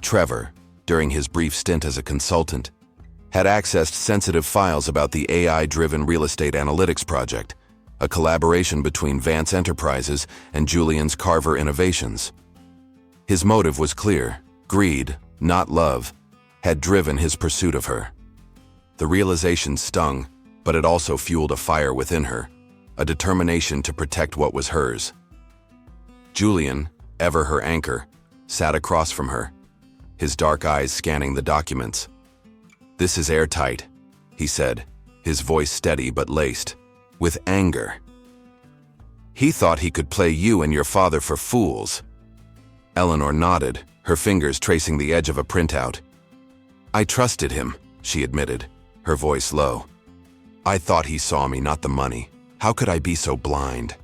Trevor, during his brief stint as a consultant, had accessed sensitive files about the AI-driven real estate analytics project, a collaboration between Vance Enterprises and Julian's Carver Innovations. His motive was clear: greed, not love, had driven his pursuit of her. The realization stung, but it also fueled a fire within her, a determination to protect what was hers. Julian, ever her anchor, sat across from her, his dark eyes scanning the documents. "This is airtight," he said, his voice steady but laced with anger. "He thought he could play you and your father for fools." Eleanor nodded, her fingers tracing the edge of a printout. "I trusted him," she admitted, her voice low. "I thought he saw me, not the money. How could I be so blind?"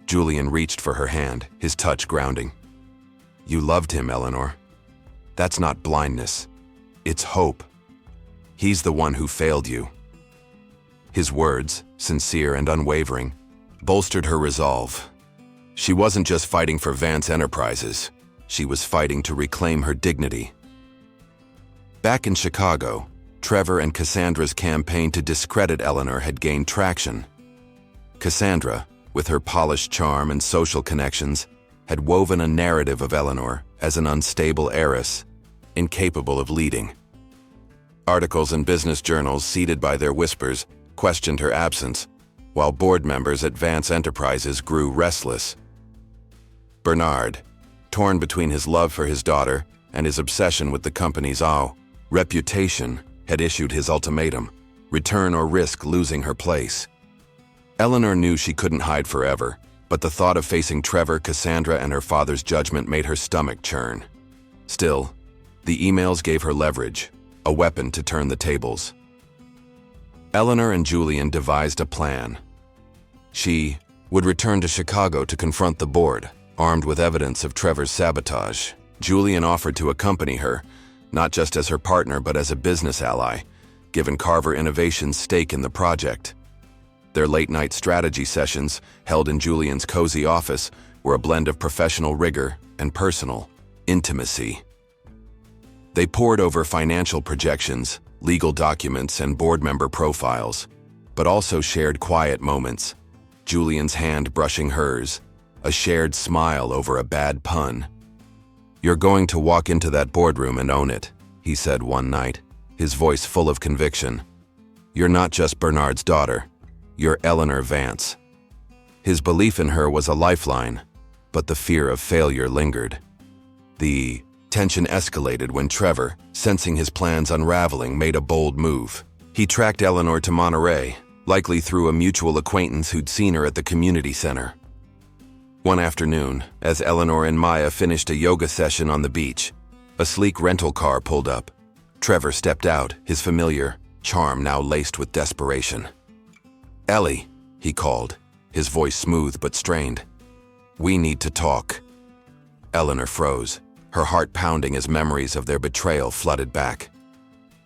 Julian reached for her hand, his touch grounding. "You loved him, Eleanor. That's not blindness. It's hope. He's the one who failed you." His words, sincere and unwavering, bolstered her resolve. She wasn't just fighting for Vance Enterprises. She was fighting to reclaim her dignity. Back in Chicago, Trevor and Cassandra's campaign to discredit Eleanor had gained traction. Cassandra, with her polished charm and social connections, had woven a narrative of Eleanor as an unstable heiress, incapable of leading. Articles in business journals, seeded by their whispers, questioned her absence, while board members at Vance Enterprises grew restless. Bernard, torn between his love for his daughter and his obsession with the company's reputation, had issued his ultimatum: return or risk losing her place. Eleanor knew she couldn't hide forever, but the thought of facing Trevor, Cassandra, and her father's judgment made her stomach churn. Still, the emails gave her leverage, a weapon to turn the tables. Eleanor and Julian devised a plan. She would return to Chicago to confront the board, armed with evidence of Trevor's sabotage. Julian offered to accompany her, not just as her partner but as a business ally, given Carver Innovations' stake in the project. Their late-night strategy sessions, held in Julian's cozy office, were a blend of professional rigor and personal intimacy. They pored over financial projections, legal documents, and board member profiles, but also shared quiet moments, Julian's hand brushing hers, a shared smile over a bad pun. "You're going to walk into that boardroom and own it," he said one night, his voice full of conviction. "You're not just Bernard's daughter. You're Eleanor Vance." His belief in her was a lifeline, but the fear of failure lingered. The tension escalated when Trevor, sensing his plans unraveling, made a bold move. He tracked Eleanor to Monterey, likely through a mutual acquaintance who'd seen her at the community center. One afternoon, as Eleanor and Maya finished a yoga session on the beach, a sleek rental car pulled up. Trevor stepped out, his familiar charm now laced with desperation. "Ellie," he called, his voice smooth but strained. "We need to talk." Eleanor froze, her heart pounding as memories of their betrayal flooded back.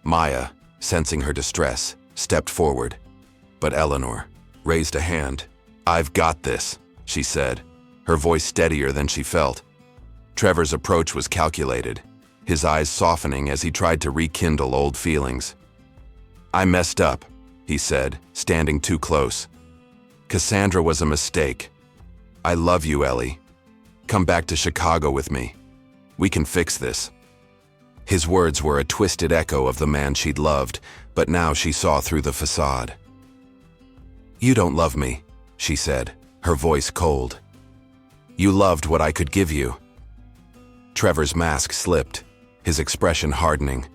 Maya, sensing her distress, stepped forward, but Eleanor raised a hand. "I've got this," she said, her voice steadier than she felt. Trevor's approach was calculated, his eyes softening as he tried to rekindle old feelings. "I messed up," he said, standing too close. "Cassandra was a mistake. I love you, Ellie. Come back to Chicago with me. We can fix this." His words were a twisted echo of the man she'd loved, but now she saw through the facade. "You don't love me," she said, her voice cold. "You loved what I could give you." Trevor's mask slipped, his expression hardening.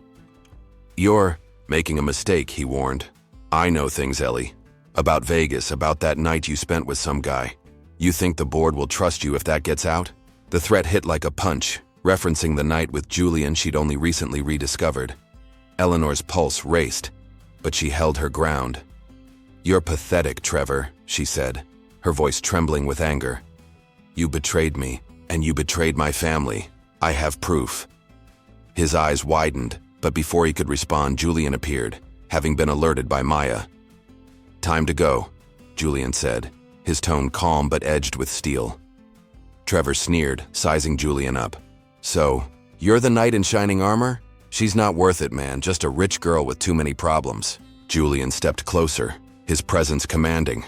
"You're making a mistake," he warned. "I know things, Ellie. About Vegas, about that night you spent with some guy. You think the board will trust you if that gets out?" The threat hit like a punch, referencing the night with Julian she'd only recently rediscovered. Eleanor's pulse raced, but she held her ground. "You're pathetic, Trevor," she said, her voice trembling with anger. "You betrayed me, and you betrayed my family. I have proof." His eyes widened, but before he could respond, Julian appeared, having been alerted by Maya. "Time to go," Julian said, his tone calm but edged with steel. Trevor sneered, sizing Julian up. "So, you're the knight in shining armor? She's not worth it, man, just a rich girl with too many problems." Julian stepped closer, his presence commanding.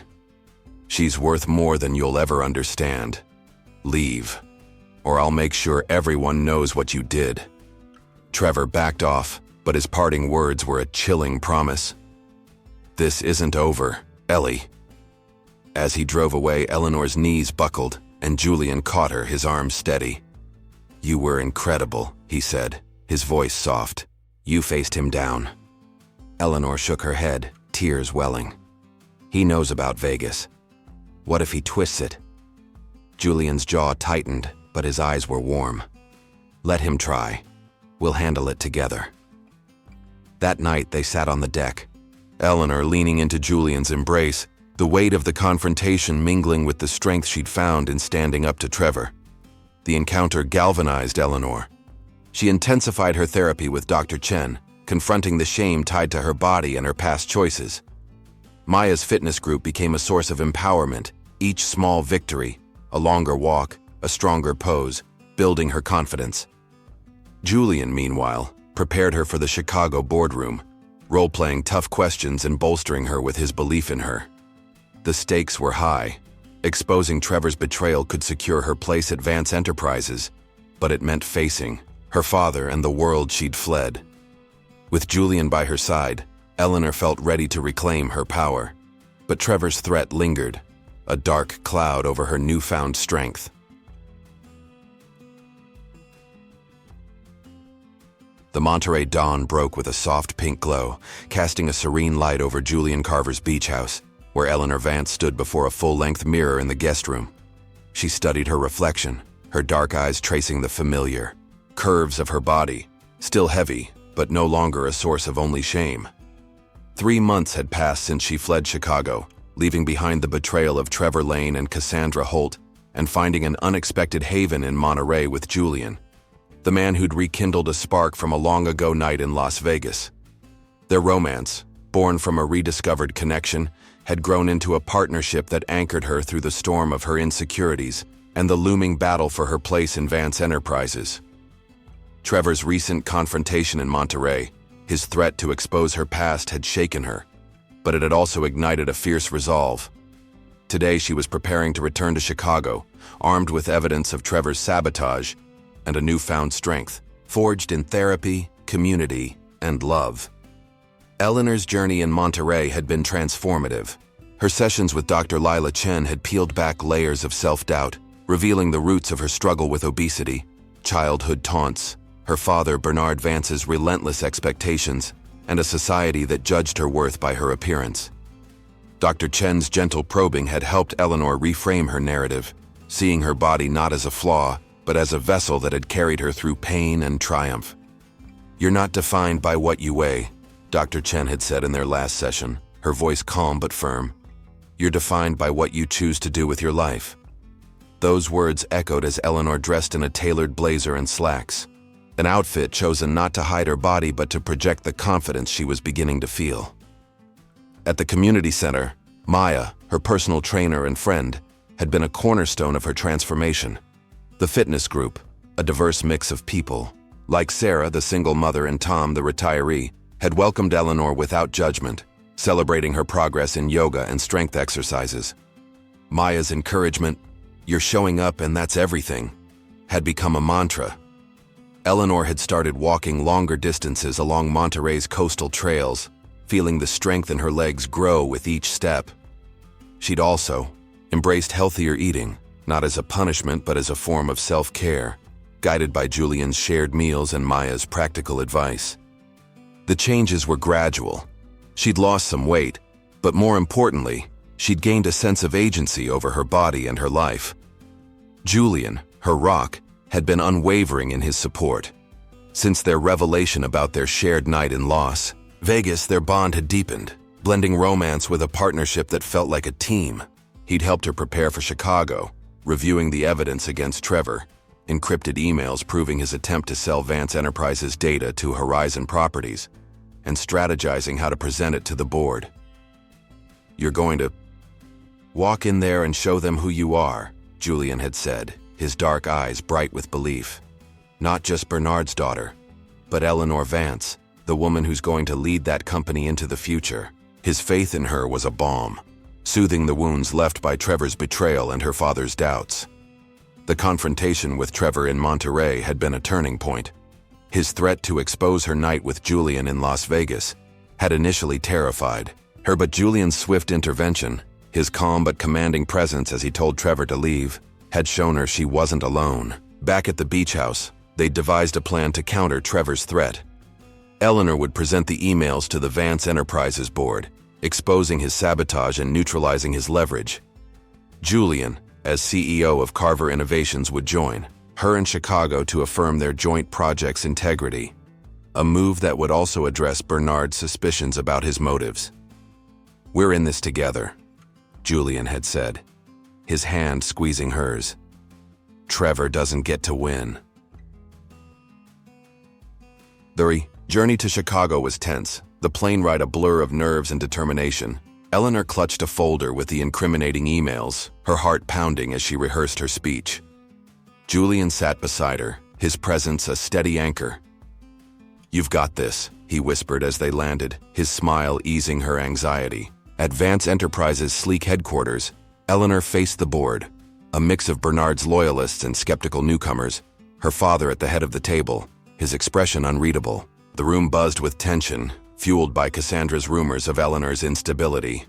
"She's worth more than you'll ever understand. Leave, or I'll make sure everyone knows what you did." Trevor backed off, but his parting words were a chilling promise. "This isn't over, Ellie." As he drove away, Eleanor's knees buckled, and Julian caught her, his arms steady. "You were incredible," he said, his voice soft. "You faced him down." Eleanor shook her head, tears welling. "He knows about Vegas. What if he twists it?" Julian's jaw tightened, but his eyes were warm. "Let him try. We'll handle it together." That night they sat on the deck, Eleanor leaning into Julian's embrace, the weight of the confrontation mingling with the strength she'd found in standing up to Trevor. The encounter galvanized Eleanor. She intensified her therapy with Dr. Chen, confronting the shame tied to her body and her past choices. Maya's fitness group became a source of empowerment, each small victory, a longer walk, a stronger pose, building her confidence. Julian, meanwhile, prepared her for the Chicago boardroom, role-playing tough questions and bolstering her with his belief in her. The stakes were high. Exposing Trevor's betrayal could secure her place at Vance Enterprises, but it meant facing her father and the world she'd fled. With Julian by her side, Eleanor felt ready to reclaim her power. But Trevor's threat lingered, a dark cloud over her newfound strength. The Monterey dawn broke with a soft pink glow, casting a serene light over Julian Carver's beach house, where Eleanor Vance stood before a full-length mirror in the guest room. She studied her reflection, her dark eyes tracing the familiar curves of her body, still heavy, but no longer a source of only shame. 3 months had passed since she fled Chicago, leaving behind the betrayal of Trevor Lane and Cassandra Holt, and finding an unexpected haven in Monterey with Julian, the man who'd rekindled a spark from a long-ago night in Las Vegas. Their romance, born from a rediscovered connection, had grown into a partnership that anchored her through the storm of her insecurities and the looming battle for her place in Vance Enterprises. Trevor's recent confrontation in Monterey, his threat to expose her past, had shaken her, but it had also ignited a fierce resolve. Today she was preparing to return to Chicago, armed with evidence of Trevor's sabotage and a newfound strength, forged in therapy, community, and love. Eleanor's journey in Monterey had been transformative. Her sessions with Dr. Lila Chen had peeled back layers of self-doubt, revealing the roots of her struggle with obesity, childhood taunts, her father Bernard Vance's relentless expectations, and a society that judged her worth by her appearance. Dr. Chen's gentle probing had helped Eleanor reframe her narrative, seeing her body not as a flaw, but as a vessel that had carried her through pain and triumph. "You're not defined by what you weigh," Dr. Chen had said in their last session, her voice calm but firm. "You're defined by what you choose to do with your life." Those words echoed as Eleanor dressed in a tailored blazer and slacks, an outfit chosen not to hide her body but to project the confidence she was beginning to feel. At the community center, Maya, her personal trainer and friend, had been a cornerstone of her transformation. The fitness group, a diverse mix of people, like Sarah, the single mother, and Tom, the retiree, had welcomed Eleanor without judgment, celebrating her progress in yoga and strength exercises. Maya's encouragement, "You're showing up and that's everything," had become a mantra. Eleanor had started walking longer distances along Monterey's coastal trails, feeling the strength in her legs grow with each step. She'd also embraced healthier eating, not as a punishment but as a form of self-care, guided by Julian's shared meals and Maya's practical advice. The changes were gradual. She'd lost some weight, but more importantly, she'd gained a sense of agency over her body and her life. Julian, her rock, had been unwavering in his support. Since their revelation about their shared night in Las Vegas, their bond had deepened, blending romance with a partnership that felt like a team. He'd helped her prepare for Chicago, reviewing the evidence against Trevor, encrypted emails proving his attempt to sell Vance Enterprises data to Horizon Properties, and strategizing how to present it to the board. "You're going to walk in there and show them who you are," Julian had said, his dark eyes bright with belief. "Not just Bernard's daughter, but Eleanor Vance, the woman who's going to lead that company into the future." His faith in her was a balm, soothing the wounds left by Trevor's betrayal and her father's doubts. The confrontation with Trevor in Monterey had been a turning point. His threat to expose her night with Julian in Las Vegas had initially terrified her, but Julian's swift intervention, his calm but commanding presence as he told Trevor to leave, had shown her she wasn't alone. Back at the beach house, they devised a plan to counter Trevor's threat. Eleanor would present the emails to the Vance Enterprises board, exposing his sabotage and neutralizing his leverage. Julian, as CEO of Carver Innovations, would join her in Chicago to affirm their joint project's integrity, a move that would also address Bernard's suspicions about his motives. "We're in this together," Julian had said, his hand squeezing hers. "Trevor doesn't get to win." The journey to Chicago was tense, the plane ride a blur of nerves and determination. Eleanor clutched a folder with the incriminating emails, her heart pounding as she rehearsed her speech. Julian sat beside her, his presence a steady anchor. "You've got this," he whispered as they landed, his smile easing her anxiety. At Vance Enterprises' sleek headquarters, Eleanor faced the board, a mix of Bernard's loyalists and skeptical newcomers, her father at the head of the table, his expression unreadable. The room buzzed with tension, fueled by Cassandra's rumors of Eleanor's instability.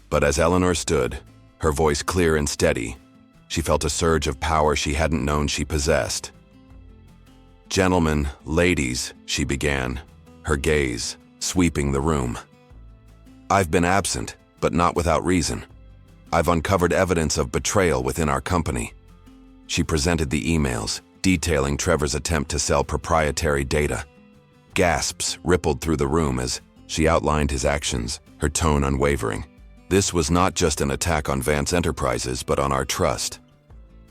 But as Eleanor stood, her voice clear and steady, she felt a surge of power she hadn't known she possessed. "Gentlemen, ladies," she began, her gaze sweeping the room. "I've been absent, but not without reason. I've uncovered evidence of betrayal within our company." She presented the emails, detailing Trevor's attempt to sell proprietary data. Gasps rippled through the room as she outlined his actions, her tone unwavering. "This was not just an attack on Vance Enterprises, but on our trust.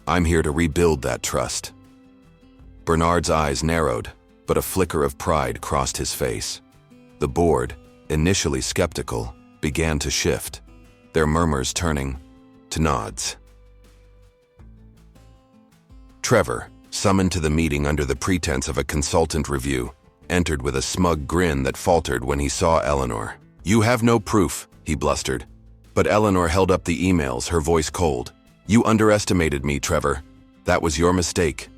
I'm here to rebuild that trust." Bernard's eyes narrowed, but a flicker of pride crossed his face. The board, initially skeptical, began to shift, their murmurs turning to nods. Trevor, summoned to the meeting under the pretense of a consultant review, entered with a smug grin that faltered when he saw Eleanor. "You have no proof," he blustered. But Eleanor held up the emails, her voice cold. "You underestimated me, Trevor. That was your mistake."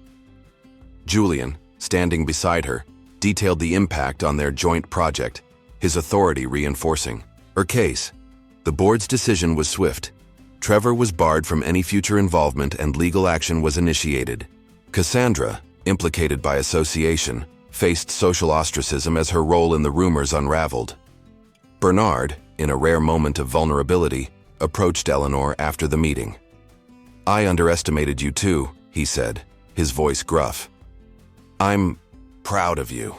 Julian, standing beside her, detailed the impact on their joint project, his authority reinforcing her case. The board's decision was swift. Trevor was barred from any future involvement and legal action was initiated. Cassandra, implicated by association, faced social ostracism as her role in the rumors unraveled. Bernard, in a rare moment of vulnerability, approached Eleanor after the meeting. "I underestimated you too," he said, his voice gruff. "I'm proud of you."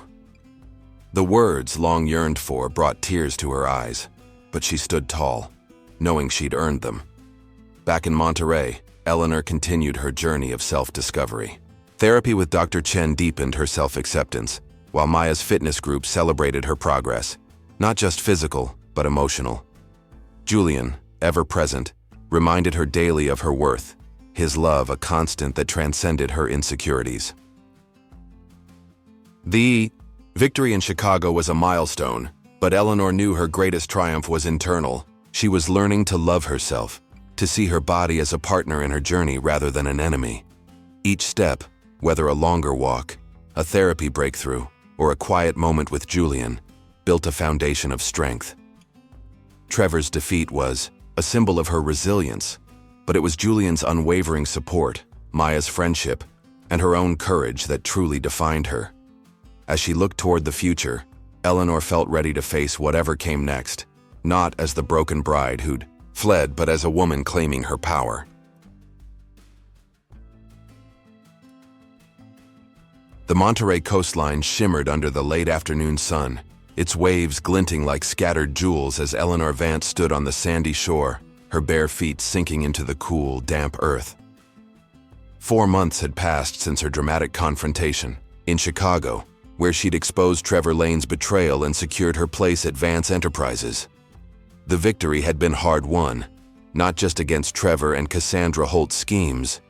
The words, long yearned for, brought tears to her eyes, but she stood tall, knowing she'd earned them. Back in Monterey, Eleanor continued her journey of self-discovery. Therapy with Dr. Chen deepened her self-acceptance, while Maya's fitness group celebrated her progress, not just physical, but emotional. Julian, ever present, reminded her daily of her worth, his love a constant that transcended her insecurities. The victory in Chicago was a milestone, but Eleanor knew her greatest triumph was internal. She was learning to love herself, to see her body as a partner in her journey rather than an enemy. Each step, whether a longer walk, a therapy breakthrough, or a quiet moment with Julian, built a foundation of strength. Trevor's defeat was a symbol of her resilience, but it was Julian's unwavering support, Maya's friendship, and her own courage that truly defined her. As she looked toward the future, Eleanor felt ready to face whatever came next, not as the broken bride who'd fled, but as a woman claiming her power. The Monterey coastline shimmered under the late afternoon sun, its waves glinting like scattered jewels as Eleanor Vance stood on the sandy shore, her bare feet sinking into the cool, damp earth. 4 months had passed since her dramatic confrontation in Chicago, where she'd exposed Trevor Lane's betrayal and secured her place at Vance Enterprises. The victory had been hard-won, not just against Trevor and Cassandra Holt's schemes,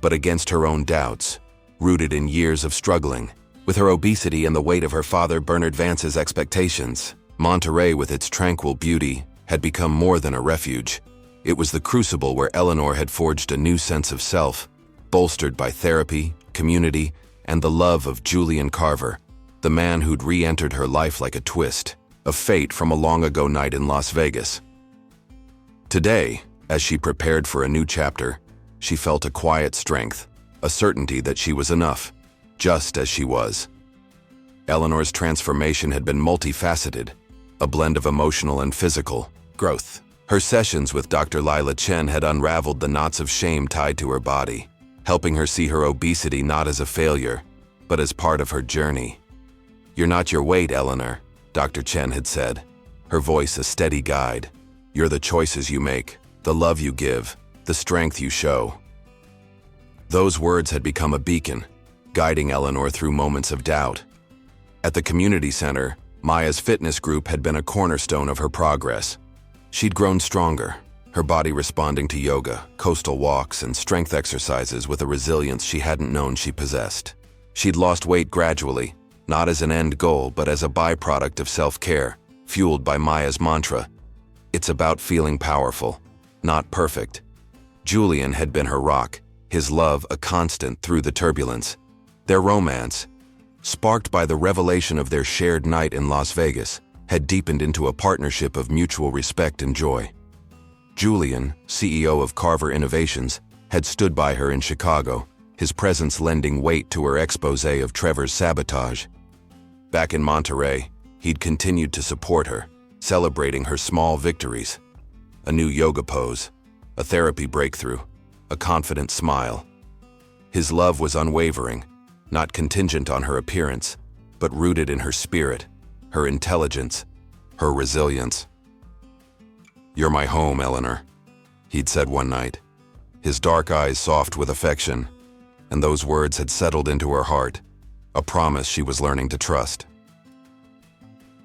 but against her own doubts, rooted in years of struggling. With her obesity and the weight of her father Bernard Vance's expectations, Monterey, with its tranquil beauty, had become more than a refuge. It was the crucible where Eleanor had forged a new sense of self, bolstered by therapy, community, and the love of Julian Carver, the man who'd re-entered her life like a twist, a fate from a long-ago night in Las Vegas. Today, as she prepared for a new chapter, she felt a quiet strength, a certainty that she was enough, just as she was. Eleanor's transformation had been multifaceted, a blend of emotional and physical growth. Her sessions with Dr. Lila Chen had unraveled the knots of shame tied to her body, helping her see her obesity not as a failure, but as part of her journey. "You're not your weight, Eleanor," Dr. Chen had said, her voice a steady guide. "You're the choices you make, the love you give, the strength you show." Those words had become a beacon, guiding Eleanor through moments of doubt. At the community center, Maya's fitness group had been a cornerstone of her progress. She'd grown stronger, her body responding to yoga, coastal walks, and strength exercises with a resilience she hadn't known she possessed. She'd lost weight gradually, not as an end goal, but as a byproduct of self-care, fueled by Maya's mantra, "It's about feeling powerful, not perfect." Julian had been her rock, his love a constant through the turbulence. Their romance, sparked by the revelation of their shared night in Las Vegas, had deepened into a partnership of mutual respect and joy. Julian, CEO of Carver Innovations, had stood by her in Chicago, his presence lending weight to her exposé of Trevor's sabotage. Back in Monterey, he'd continued to support her, celebrating her small victories. A new yoga pose, a therapy breakthrough, a confident smile. His love was unwavering, not contingent on her appearance, but rooted in her spirit, her intelligence, her resilience. "You're my home, Eleanor," he'd said one night, his dark eyes soft with affection, and those words had settled into her heart, a promise she was learning to trust.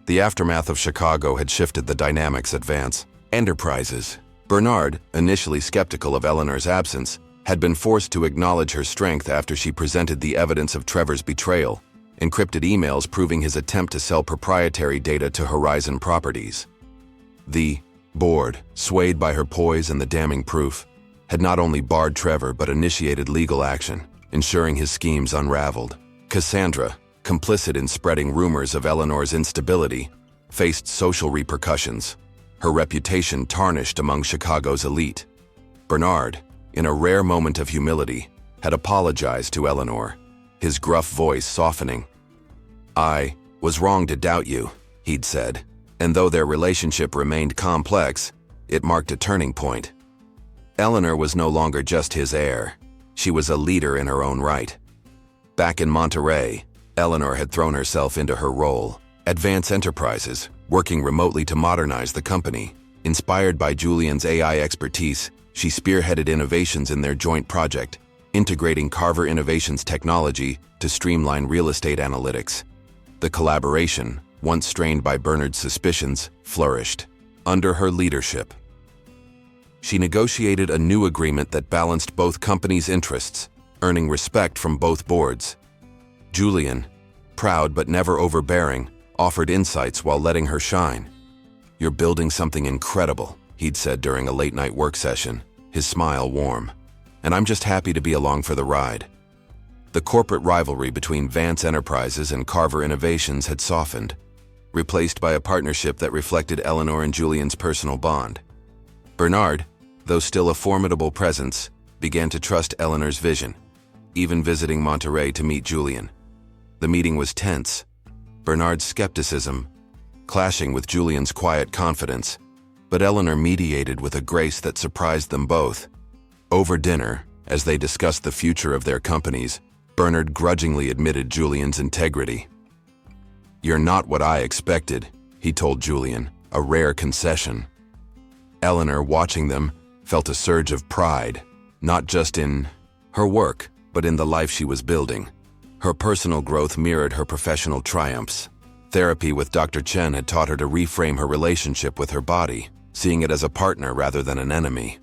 The aftermath of Chicago had shifted the dynamics at Vance Enterprises. Bernard, initially skeptical of Eleanor's absence, had been forced to acknowledge her strength after she presented the evidence of Trevor's betrayal, encrypted emails proving his attempt to sell proprietary data to Horizon Properties. The board, swayed by her poise and the damning proof, had not only barred Trevor but initiated legal action, ensuring his schemes unraveled. Cassandra, complicit in spreading rumors of Eleanor's instability, faced social repercussions, her reputation tarnished among Chicago's elite. Bernard, in a rare moment of humility, had apologized to Eleanor, his gruff voice softening. "I was wrong to doubt you," he'd said, and though their relationship remained complex, it marked a turning point. Eleanor was no longer just his heir. She was a leader in her own right. Back in Monterey, Eleanor had thrown herself into her role at Vance Enterprises, working remotely to modernize the company. Inspired by Julian's AI expertise, she spearheaded innovations in their joint project, integrating Carver Innovations technology to streamline real estate analytics. The collaboration, once strained by Bernard's suspicions, flourished. Under her leadership, she negotiated a new agreement that balanced both companies' interests, earning respect from both boards. Julian, proud but never overbearing, offered insights while letting her shine. "You're building something incredible," he'd said during a late-night work session, his smile warm. "And I'm just happy to be along for the ride." The corporate rivalry between Vance Enterprises and Carver Innovations had softened, replaced by a partnership that reflected Eleanor and Julian's personal bond. Bernard, though still a formidable presence, began to trust Eleanor's vision, even visiting Monterey to meet Julian. The meeting was tense, Bernard's skepticism clashing with Julian's quiet confidence, but Eleanor mediated with a grace that surprised them both. Over dinner, as they discussed the future of their companies, Bernard grudgingly admitted Julian's integrity. "You're not what I expected," he told Julian, a rare concession. Eleanor, watching them, felt a surge of pride, not just in her work, but in the life she was building. Her personal growth mirrored her professional triumphs. Therapy with Dr. Chen had taught her to reframe her relationship with her body, seeing it as a partner rather than an enemy.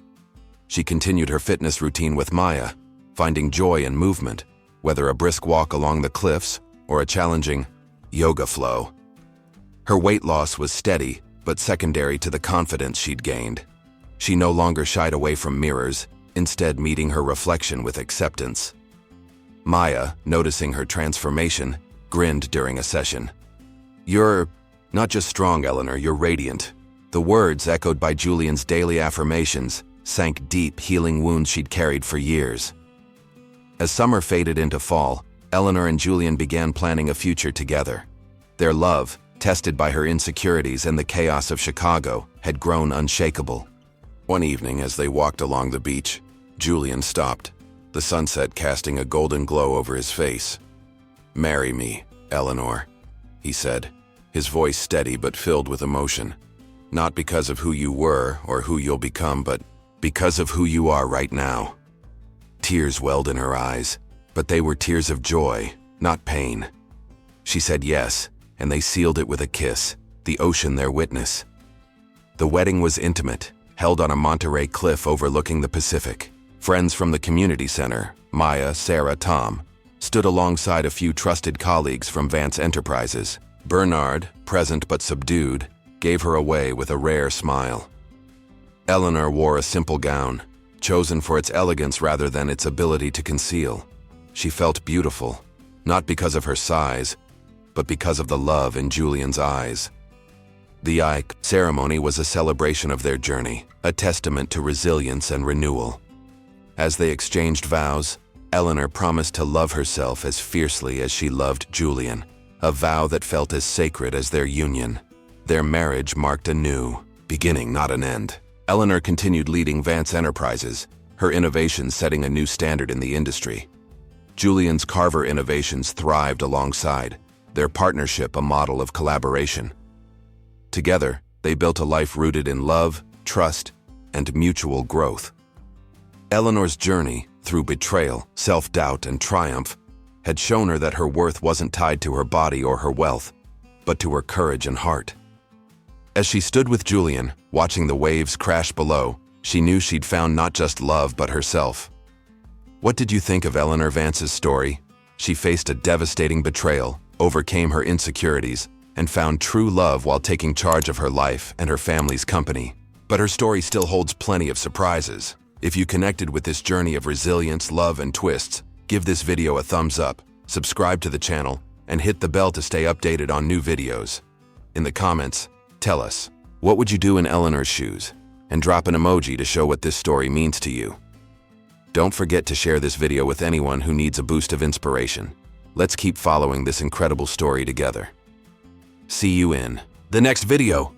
She continued her fitness routine with Maya, finding joy in movement, whether a brisk walk along the cliffs or a challenging yoga flow. Her weight loss was steady, but secondary to the confidence she'd gained. She no longer shied away from mirrors, instead meeting her reflection with acceptance. Maya, noticing her transformation, grinned during a session. "You're not just strong, Eleanor, you're radiant." The words, echoed by Julian's daily affirmations, sank deep, healing wounds she'd carried for years. As summer faded into fall, Eleanor and Julian began planning a future together. Their love, tested by her insecurities and the chaos of Chicago, had grown unshakable. One evening, as they walked along the beach, Julian stopped, the sunset casting a golden glow over his face. "Marry me, Eleanor," he said, his voice steady but filled with emotion. "Not because of who you were or who you'll become, but because of who you are right now." Tears welled in her eyes, but they were tears of joy, not pain. She said yes, and they sealed it with a kiss, the ocean their witness. The wedding was intimate, held on a Monterey cliff overlooking the Pacific. Friends from the community center, Maya, Sarah, Tom, stood alongside a few trusted colleagues from Vance Enterprises. Bernard, present but subdued, gave her away with a rare smile. Eleanor wore a simple gown, chosen for its elegance rather than its ability to conceal. She felt beautiful, not because of her size, but because of the love in Julian's eyes. The Ike ceremony was a celebration of their journey, a testament to resilience and renewal. As they exchanged vows, Eleanor promised to love herself as fiercely as she loved Julian, a vow that felt as sacred as their union. Their marriage marked a new beginning, not an end. Eleanor continued leading Vance Enterprises, her innovations setting a new standard in the industry. Julian's Carver Innovations thrived alongside, their partnership a model of collaboration. Together, they built a life rooted in love, trust, and mutual growth. Eleanor's journey, through betrayal, self-doubt, and triumph, had shown her that her worth wasn't tied to her body or her wealth, but to her courage and heart. As she stood with Julian, watching the waves crash below, she knew she'd found not just love but herself. What did you think of Eleanor Vance's story? She faced a devastating betrayal, overcame her insecurities, and found true love while taking charge of her life and her family's company. But her story still holds plenty of surprises. If you connected with this journey of resilience, love, and twists, give this video a thumbs up, subscribe to the channel, and hit the bell to stay updated on new videos. In the comments, tell us, what would you do in Eleanor's shoes? And drop an emoji to show what this story means to you. Don't forget to share this video with anyone who needs a boost of inspiration. Let's keep following this incredible story together. See you in the next video.